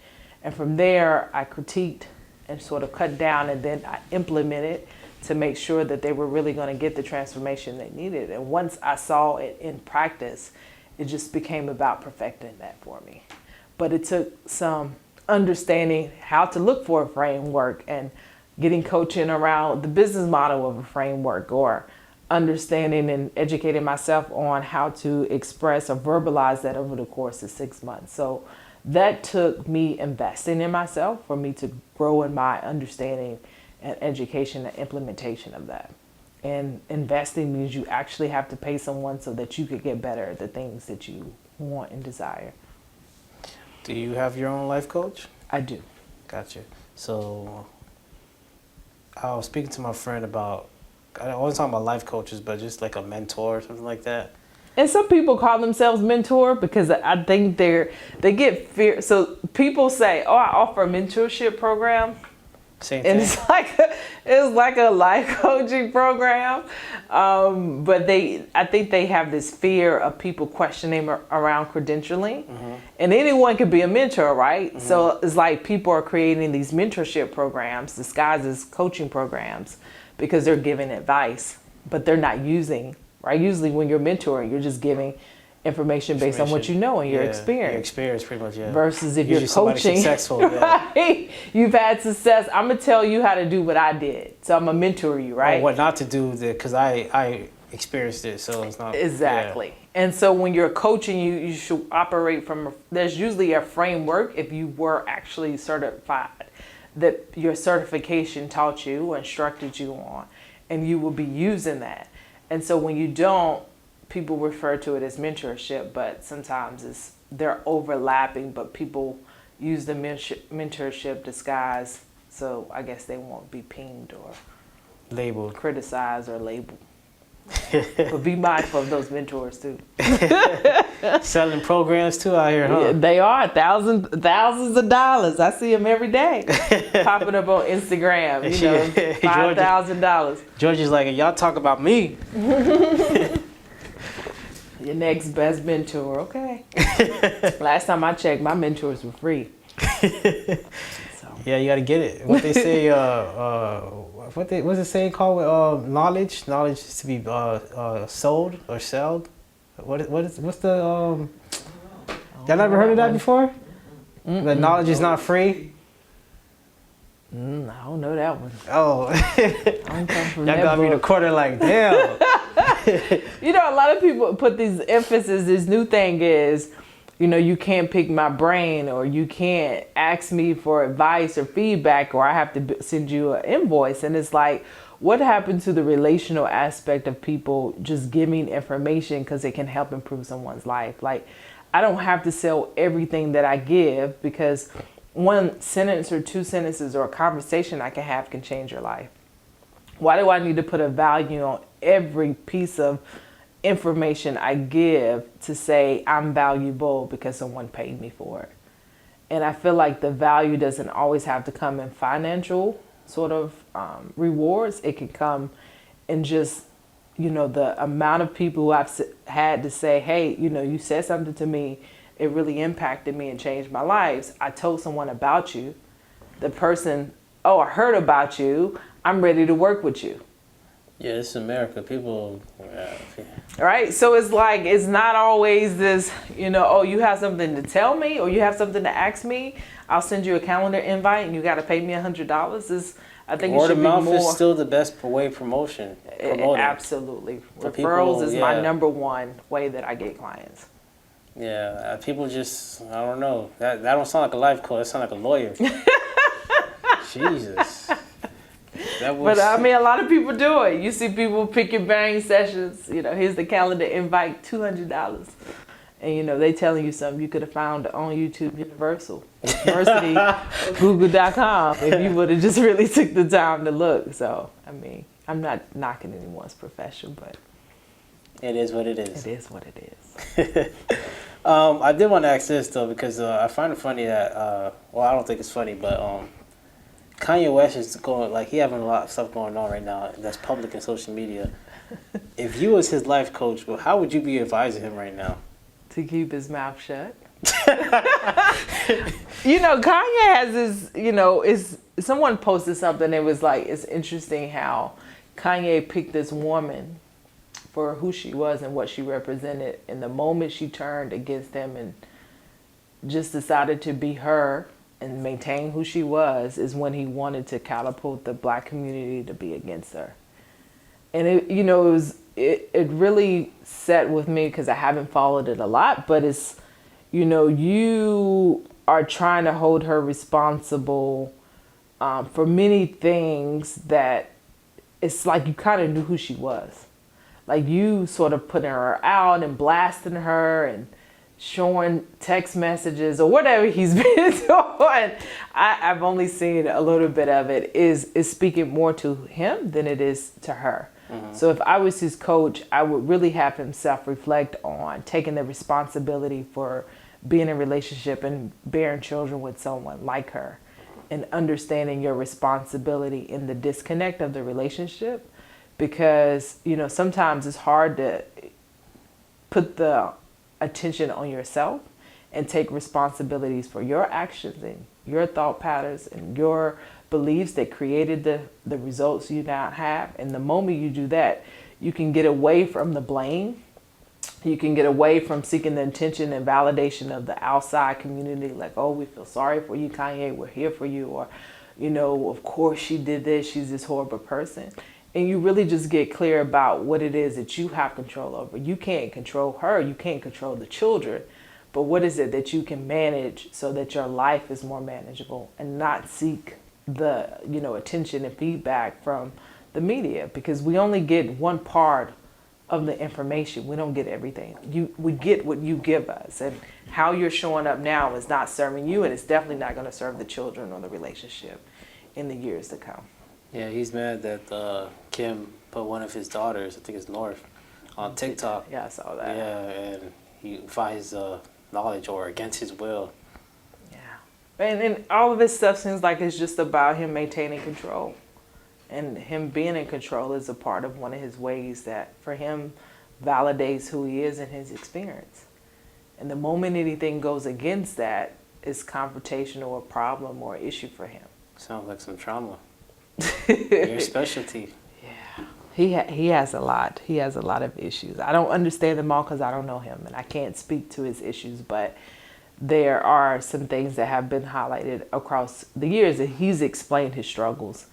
And from there, I critiqued and sort of cut down, and then I implemented to make sure that they were really going to get the transformation they needed. And once I saw it in practice, it just became about perfecting that for me. But it took some understanding how to look for a framework and getting coaching around the business model of a framework, or understanding and educating myself on how to express or verbalize that over the course of 6 months. So that took me investing in myself for me to grow in my understanding and education and implementation of that. And investing means you actually have to pay someone so that you could get better at the things that you want and desire. Do you have your own life coach? I do. Gotcha. So I was speaking to my friend about, I wasn't talking about life coaches, but just like a mentor or something like that. And some people call themselves mentor because I think they get fear. So people say, "Oh, I offer a mentorship program." Same thing. And it's like a life coaching program, but I think they have this fear of people questioning around credentialing, and anyone can be a mentor, right? So it's like people are creating these mentorship programs disguised as coaching programs because they're giving advice, but they're not using, right? Usually when you're mentoring, you're just giving information based on what you know and your experience. Your experience, pretty much, yeah. Versus if Usually you're coaching, successful, right? You've had success. I'm gonna tell you how to do what I did, so I'm gonna mentor you, right? Or what not to do, because I experienced it, so it's not exactly. Yeah. And so when you're coaching, you should operate from. There's usually a framework if you were actually certified, that your certification taught you or instructed you on, and you will be using that. And so when you don't, people refer to it as mentorship, but sometimes they're overlapping, but people use the mentorship disguise, so I guess they won't be pinged or labeled, criticized or labeled. But be mindful of those mentors too. Selling programs too out here, huh? Yeah, they are thousands of dollars. I see them every day popping up on Instagram. You know, $5,000. Georgie's like, y'all talk about me. Your next best mentor, okay. Last time I checked, my mentors were free. So. Yeah, you gotta get it. What they say, what's the saying called with knowledge? Knowledge is to be sold or sold. What's the y'all never heard of that before? The knowledge is not free. I don't know that one. Oh, I don't come from y'all that got me in the book. corner like, damn. You know, a lot of people put these emphasis. This new thing is, you know, you can't pick my brain, or you can't ask me for advice or feedback, or I have to send you an invoice. And it's like, what happened to the relational aspect of people just giving information because it can help improve someone's life? Like, I don't have to sell everything that I give, because one sentence or two sentences or a conversation I can have can change your life. Why do I need to put a value on every piece of information I give to say I'm valuable because someone paid me for it? And I feel like the value doesn't always have to come in financial sort of rewards. It can come in just, you know, the amount of people who I've had to say, hey, you know, you said something to me, it really impacted me and changed my life. I told someone about you. The person, oh, I heard about you. I'm ready to work with you. Yeah, this is America. People, Right? So it's like, it's not always this, you know, oh, you have something to tell me, or you have something to ask me. I'll send you a calendar invite and you got to pay me $100. I think it should be more. Word of mouth is still the best way promoting. Absolutely. For Referrals people, is my number one way that I get clients. Yeah, people just, I don't know. That don't sound like a life coach. That sounds like a lawyer. Jesus. But I mean, a lot of people do it. You see people pick your brain sessions. You know, here's the calendar invite, $200. And, you know, they telling you something you could have found on YouTube University, Google.com, if you would have just really took the time to look. So, I mean, I'm not knocking anyone's profession, but it is what it is. It is what it is. I did want to ask this, though, because I find it funny that, well, I don't think it's funny, but Kanye West is going, like, he having a lot of stuff going on right now that's public in social media. If you was his life coach, well, how would you be advising him right now? To keep his mouth shut. You know, Kanye has this, you know, someone posted something, it was like, it's interesting how Kanye picked this woman for who she was and what she represented. And the moment she turned against him and just decided to be her and maintain who she was, is when he wanted to catapult the Black community to be against her. And it, you know, it really set with me because I haven't followed it a lot, but it's, you know, you are trying to hold her responsible for many things that it's like you kind of knew who she was. Like you sort of putting her out and blasting her and showing text messages or whatever he's been doing. I've only seen a little bit of it, is speaking more to him than it is to her. Mm-hmm. So if I was his coach, I would really have him self-reflect on taking the responsibility for being in a relationship and bearing children with someone like her, and understanding your responsibility in the disconnect of the relationship. Because, you know, sometimes it's hard to put the attention on yourself and take responsibilities for your actions and your thought patterns and your beliefs that created the results you now have. And the moment you do that, you can get away from the blame. You can get away from seeking the attention and validation of the outside community, like, oh, we feel sorry for you, Kanye, we're here for you, or, you know, of course she did this, she's this horrible person. And you really just get clear about what it is that you have control over. You can't control her, you can't control the children, but what is it that you can manage so that your life is more manageable, and not seek the, you know, attention and feedback from the media, because we only get one part of the information. We don't get everything. We get what you give us, and how you're showing up now is not serving you, and it's definitely not going to serve the children or the relationship in the years to come. Yeah, he's mad that Kim put one of his daughters, I think it's North, on TikTok. Yeah, I saw that. Yeah, and he finds knowledge or against his will. Yeah. And all of this stuff seems like it's just about him maintaining control. And him being in control is a part of one of his ways that, for him, validates who he is and his experience. And the moment anything goes against that, it's confrontational or a problem or issue for him. Sounds like some trauma. Your specialty. Yeah. He has a lot. He has a lot of issues. I don't understand them all because I don't know him and I can't speak to his issues, but there are some things that have been highlighted across the years that he's explained his struggles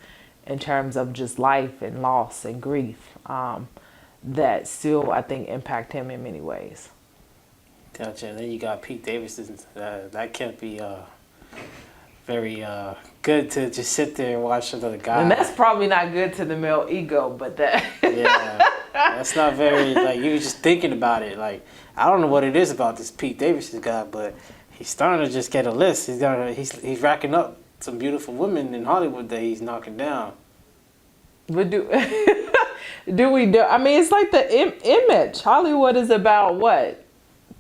in terms of just life and loss and grief that still, I think, impact him in many ways. Gotcha. And then you got Pete Davidson. That can't be very good to just sit there and watch another guy. And that's probably not good to the male ego, but that... Yeah, that's not very, like, you just thinking about it. Like, I don't know what it is about this Pete Davidson guy, but he's starting to just get a list. He's racking up some beautiful women in Hollywood that he's knocking down. But do we? I mean, it's like the image. Hollywood is about what?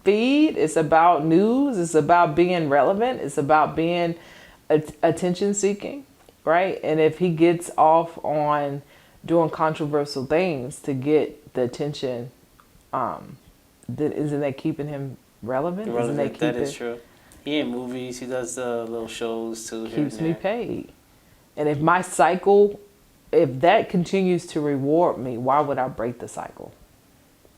Feed. It's about news. It's about being relevant. It's about being attention seeking, right? And if he gets off on doing controversial things to get the attention, then isn't that keeping him relevant? That is true. He in movies. He does little shows too. Keeps me paid. And if my cycle, if that continues to reward me, why would I break the cycle?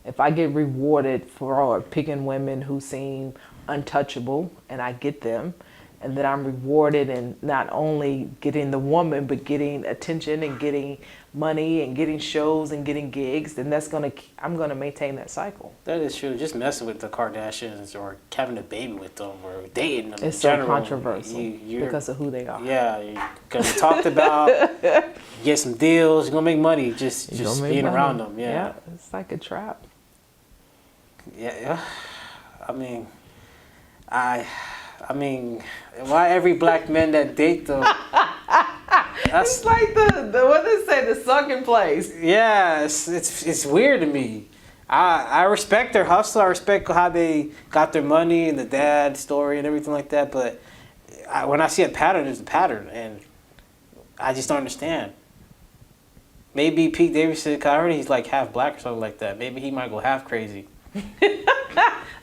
If I get rewarded for picking women who seem untouchable and I get them, and then I'm rewarded in not only getting the woman, but getting attention and getting money and getting shows and getting gigs, then I'm gonna maintain that cycle. That is true. Just messing with the Kardashians or having a baby with them or dating them. It's so controversial because of who they are. Yeah, you're gonna be talked about, get some deals, you're gonna make money just being around them. Yeah, it's like a trap. Yeah. I mean, why every black man that date them? It's like the what they say, the sunken place. Yeah, it's weird to me. I respect their hustle. I respect how they got their money and the dad story and everything like that. But when I see a pattern, there's a pattern, and I just don't understand. Maybe Pete Davidson, I heard he's like half black or something like that. Maybe he might go half crazy.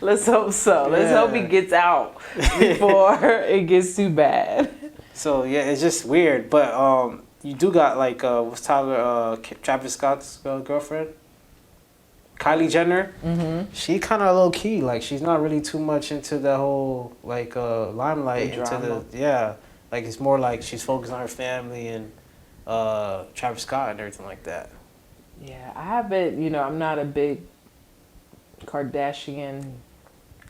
Let's hope so. Let's hope he gets out before it gets too bad. So yeah, it's just weird. But you do got like what's Tyler Travis Scott's girlfriend, Kylie Jenner. Mm-hmm. She kind of low key. Like she's not really too much into the whole like limelight. Like it's more like she's focused on her family and Travis Scott and everything like that. Yeah, I haven't. I'm not a big Kardashian.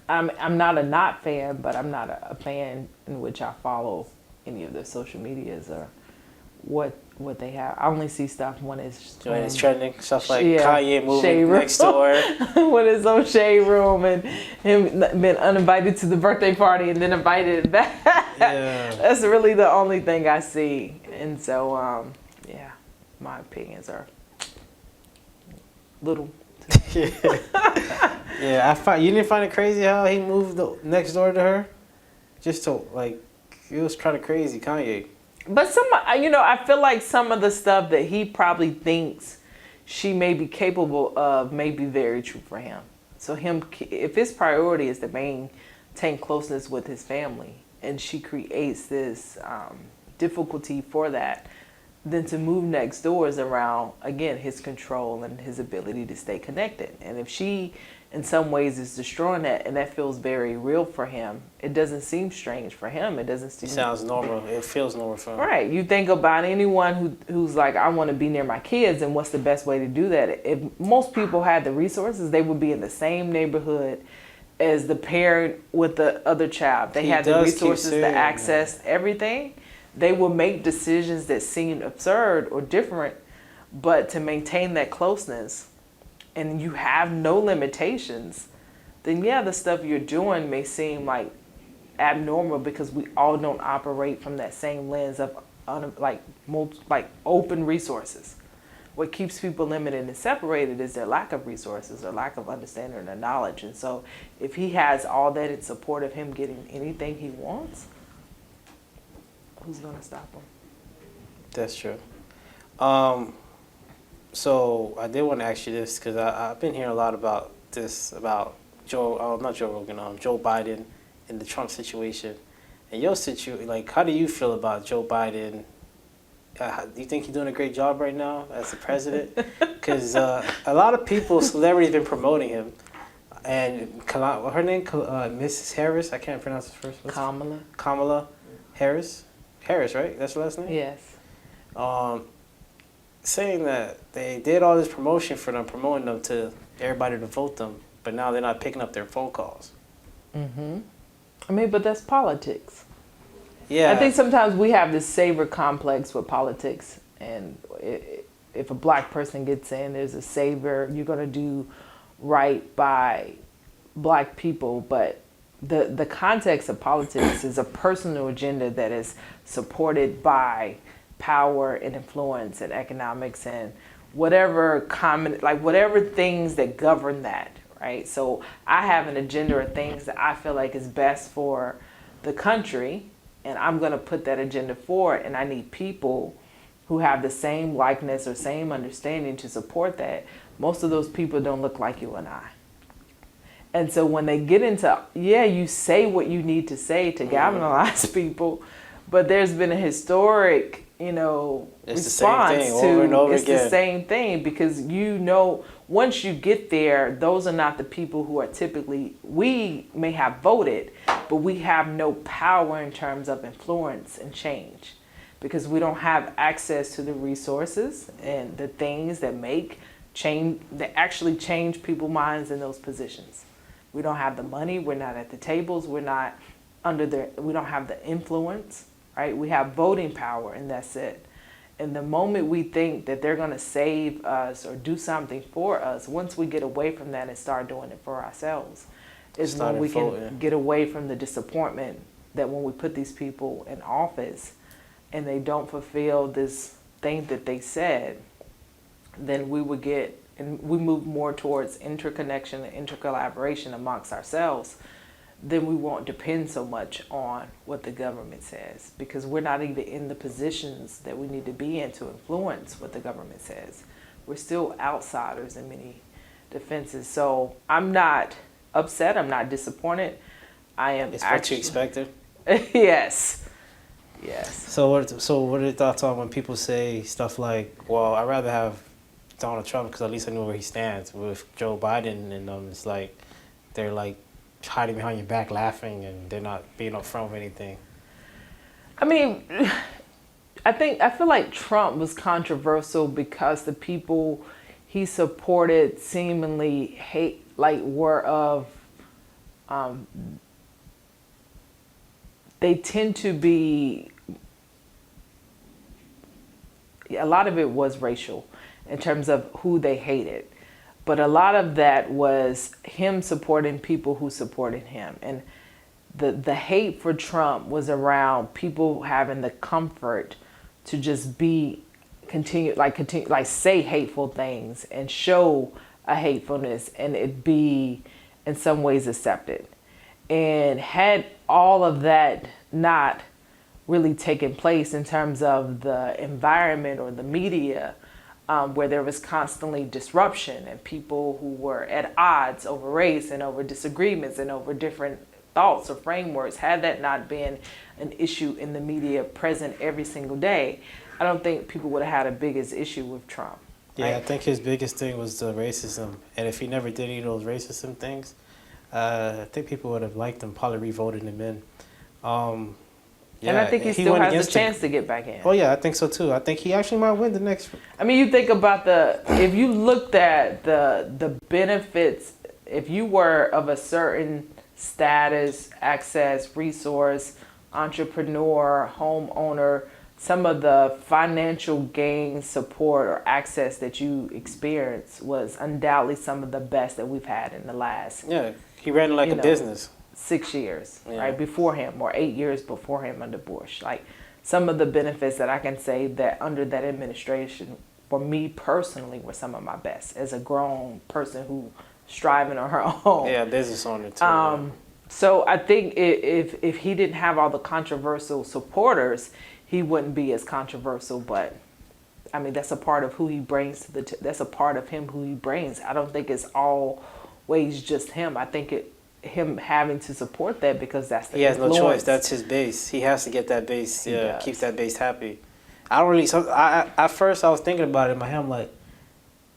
I'm not a not fan, but I'm not a fan in which I follow any of their social medias or what they have. I only see stuff when it's trending. Stuff like Kanye moving next door. When it's on Shade Room and him been uninvited to the birthday party and then invited back. Yeah. That's really the only thing I see. And so, my opinions are little. Yeah, you didn't find it crazy how he moved next door to her? Just to, like, it was kind of crazy, Kanye. But I feel like some of the stuff that he probably thinks she may be capable of may be very true for him. So if his priority is to maintain closeness with his family, and she creates this difficulty for that, then to move next door is around, again, his control and his ability to stay connected. And if she, in some ways, is destroying that, and that feels very real for him, it doesn't seem strange for him. It doesn't seem... It sounds normal. It feels normal for him. Right. You think about anyone who's like, I want to be near my kids, and what's the best way to do that? If most people had the resources, they would be in the same neighborhood as the parent with the other child. They had the resources to access everything. They will make decisions that seem absurd or different, but to maintain that closeness and you have no limitations, then the stuff you're doing may seem like abnormal because we all don't operate from that same lens of like open resources. What keeps people limited and separated is their lack of resources or lack of understanding or knowledge. And so if he has all that in support of him getting anything he wants, who's going to stop him? That's true. So I did want to ask you this because I've been hearing a lot about this, about not Joe Rogan, Joe Biden and the Trump situation. And your situation, like, how do you feel about Joe Biden? Do you think he's doing a great job right now as the president? Because a lot of people, celebrities, been promoting him. And her name, Mrs. Harris, I can't pronounce her first name. Kamala Harris. Harris, right? That's her last name? Yes. Saying that they did all this promotion for them, promoting them to everybody to vote them, but now they're not picking up their phone calls. Mm-hmm. I mean, but that's politics. Yeah. I think sometimes we have this savior complex with politics, and if a black person gets in, there's a savior, you're going to do right by black people, but the context of politics is a personal agenda that is supported by power and influence and economics and whatever whatever things that govern that, right? So I have an agenda or things that I feel like is best for the country, and I'm going to put that agenda forward, and I need people who have the same likeness or same understanding to support that. Most of those people don't look like you and I. And so when they get into, you say what you need to say to galvanize people, but there's been a historic, it's response the same thing, to over and over it's again. the same thing, because once you get there, those are not the people who are typically, we may have voted, but we have no power in terms of influence and change, because we don't have access to the resources and the things that actually change people's minds in those positions. We don't have the money, we're not at the tables, we're not we don't have the influence, right? We have voting power, and that's it. And the moment we think that they're going to save us or do something for us, once we get away from that and start doing it for ourselves, is when we can get away from the disappointment that when we put these people in office and they don't fulfill this thing that they said, then we move more towards interconnection and intercollaboration amongst ourselves. Then we won't depend so much on what the government says, because we're not even in the positions that we need to be in to influence what the government says. We're still outsiders in many defenses. So I'm not upset. I'm not disappointed. I am. It's what you expected? Yes. So what are your thoughts on when people say stuff like, well, I'd rather have Donald Trump because at least I know where he stands. With Joe Biden and it's like they're like hiding behind your back laughing and they're not being upfront with anything. I mean, I feel like Trump was controversial because the people he supported seemingly they tend to be, a lot of it was racial in terms of who they hated. But a lot of that was him supporting people who supported him. And the hate for Trump was around people having the comfort to just say hateful things and show a hatefulness and it be in some ways accepted. And had all of that not really taken place in terms of the environment or the media, where there was constantly disruption and people who were at odds over race and over disagreements and over different thoughts or frameworks, had that not been an issue in the media present every single day, I don't think people would have had a biggest issue with Trump. Yeah, right? I think his biggest thing was the racism. And if he never did any of those racism things, I think people would have liked him, probably re-voted him in. And I think he still has a chance to get back in. Oh, yeah, I think so, too. I think he actually might win the next. I mean, you think about if you looked at the benefits, if you were of a certain status, access, resource, entrepreneur, homeowner, some of the financial gain, support, or access that you experienced was undoubtedly some of the best that we've had in the last. Yeah, he ran a business. 6 years, right, before him, or 8 years before him under Bush. Like, some of the benefits that I can say that under that administration, for me personally, were some of my best as a grown person who striving on her own. Yeah, business owner too. So I think if he didn't have all the controversial supporters, he wouldn't be as controversial. But I mean, that's a part of who he brings to that's a part of him who he brings. I don't think it's always just him. I think him having to support that because that's the He has influence. no choice. That's his base. He has to get that base. He Yeah, does. keeps that base happy. I don't really. At first, I was thinking about it in my head. I'm like,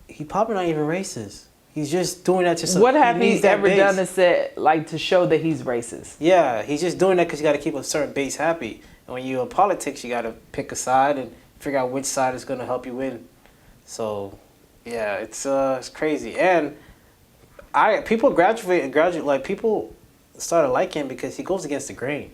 he probably not even racist. He's just doing that to. What have he needs that ever base. done to say, like, to show that he's racist? Yeah, he's just doing that because you got to keep a certain base happy. And when you're in politics, you got to pick a side and figure out which side is going to help you win. So, yeah, it's crazy. And people graduate like people started liking him because he goes against the grain.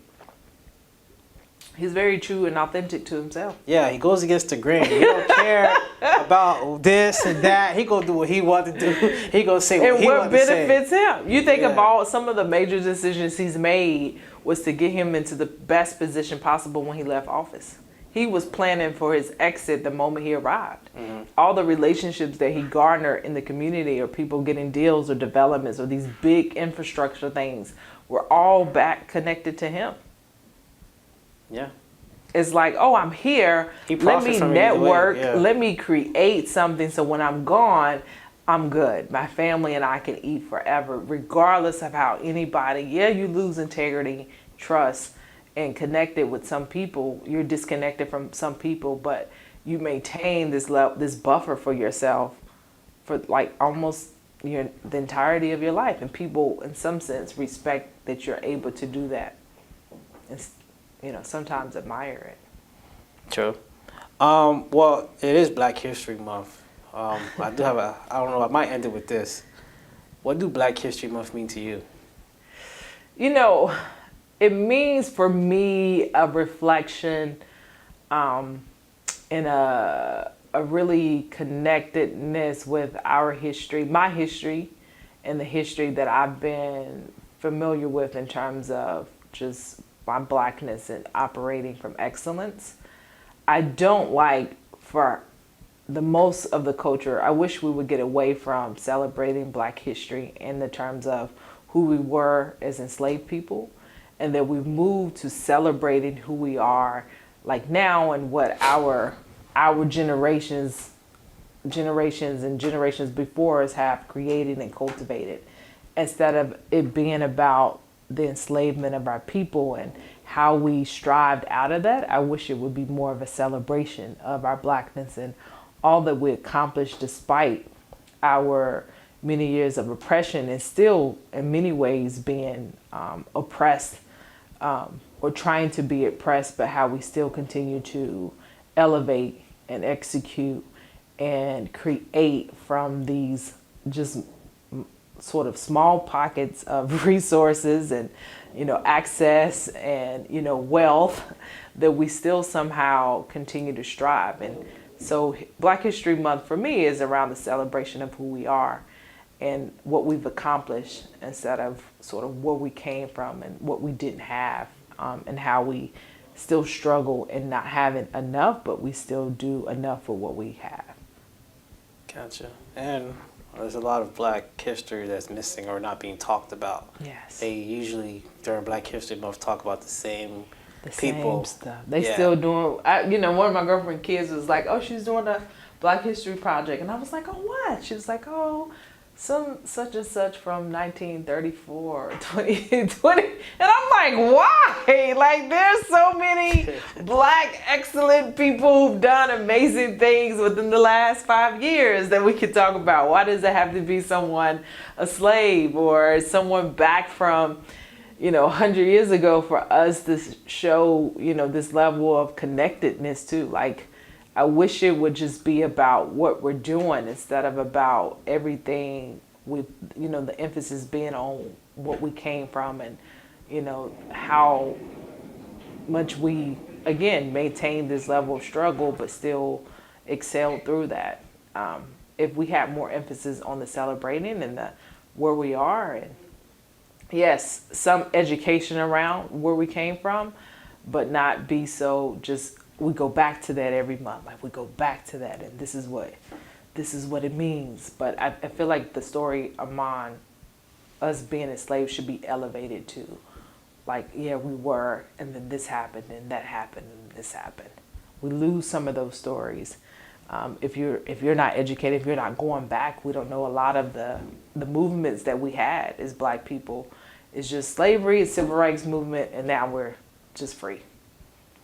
He's very true and authentic to himself. Yeah, he goes against the grain. He don't care about this and that. He gonna do what he want to do. He gonna say what he want to say. benefits him. You think Yeah. about some of the major decisions he's made was to get him into the best position possible when he left office. He was planning for his exit the moment he arrived. Mm-hmm. All the relationships that he garnered in the community, or people getting deals or developments or these big infrastructure things, were all back connected to him. Yeah. It's like, oh, I'm here. He Let profits me from it either way, network. yeah. Let me create something so when I'm gone, I'm good. My family and I can eat forever, regardless of how anybody. Yeah, you lose integrity, trust, and connected with some people. You're disconnected from some people, but you maintain this buffer for yourself for like almost the entirety of your life, and people, in some sense, respect that you're able to do that. And sometimes admire it. True. Well, it is Black History Month. I do have I don't know, I might end it with this. What do Black History Month mean to you? It means for me a reflection and a really connectedness with our history, my history, and the history that I've been familiar with in terms of just my Blackness and operating from excellence. I don't like, for the most of the culture, I wish we would get away from celebrating Black history in the terms of who we were as enslaved people, and that we've moved to celebrating who we are like now and what our generations and generations before us have created and cultivated, instead of it being about the enslavement of our people and how we strived out of that. I wish it would be more of a celebration of our Blackness and all that we accomplished despite our many years of oppression, and still in many ways being oppressed or trying to be oppressed, but how we still continue to elevate and execute and create from these just sort of small pockets of resources and access and wealth, that we still somehow continue to strive. And so Black History Month for me is around the celebration of who we are and what we've accomplished, instead of sort of where we came from and what we didn't have, and how we still struggle in not having enough, but we still do enough for what we have. Gotcha. And there's a lot of Black history that's missing or not being talked about. Yes. They usually, during Black History Month, talk about the same The people. same stuff. They Yeah. still doing. One of my girlfriend kids was like, "Oh, she's doing a Black History project," and I was like, "Oh, what?" She was like, "Oh, some such and such from 1934 or 2020," and I'm like, "Why? Like, there's so many Black excellent people who've done amazing things within the last 5 years that we could talk about. Why does it have to be someone a slave or someone back from 100 years ago for us to show, this level of connectedness too? Like, I wish it would just be about what we're doing instead of about everything with, the emphasis being on what we came from and, how much we, again, maintained this level of struggle, but still excelled through that. If we had more emphasis on the celebrating and the where we are, and yes, some education around where we came from, but not be so just, we go back to that every month. Like we go back to that and this is what it means. But I feel like the story among us being enslaved should be elevated to, like, yeah, we were, and then this happened, and that happened, and this happened. We lose some of those stories. If you're not educated, if you're not going back, we don't know a lot of the movements that we had as Black people. It's just slavery, it's civil rights movement, and now we're just free,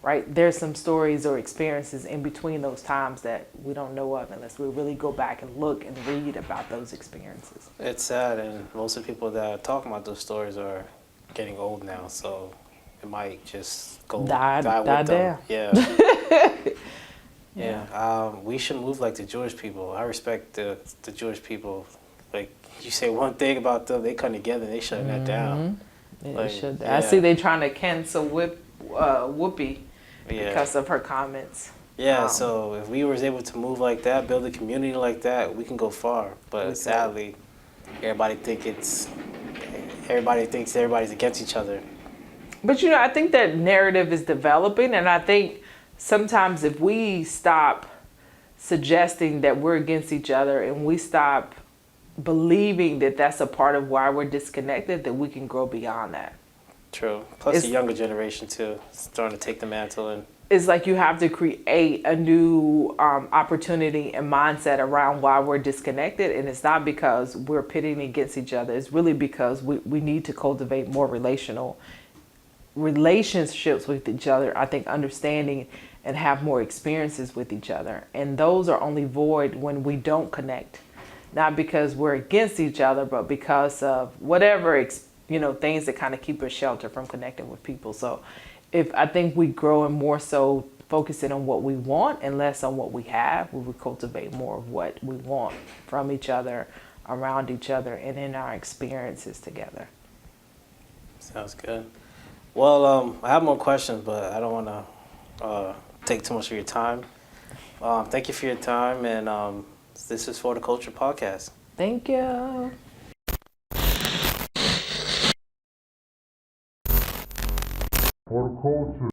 right? There's some stories or experiences in between those times that we don't know of unless we really go back and look and read about those experiences. It's sad, and most of the people that are talking about those stories are getting old now, so it might just die with them. down. Yeah. Yeah. We should move like the Jewish people. I respect the Jewish people. Like, you say one thing about them, they come together and they shutting that down. Yeah, like, they should. Yeah. I see they trying to cancel Whoopi because of her comments. Yeah, so if we was able to move like that, build a community like that, we can go far. But sadly, everybody thinks everybody's against each other. But I think that narrative is developing, and I think sometimes if we stop suggesting that we're against each other and we stop believing that that's a part of why we're disconnected, that we can grow beyond that. True. Plus the younger generation too, starting to take the mantle, and it's like you have to create a new opportunity and mindset around why we're disconnected. And it's not because we're pitting against each other. It's really because we need to cultivate more relationships with each other. I think understanding and have more experiences with each other. And those are only void when we don't connect. Not because we're against each other, but because of whatever, things that kind of keep us sheltered from connecting with people. So if I think we grow and more so focusing on what we want and less on what we have, we would cultivate more of what we want from each other, around each other, and in our experiences together. Sounds good. Well, I have more questions, but I don't want to take too much of your time. Thank you for your time, and this is For the Culture Podcast. Thank you. For the culture.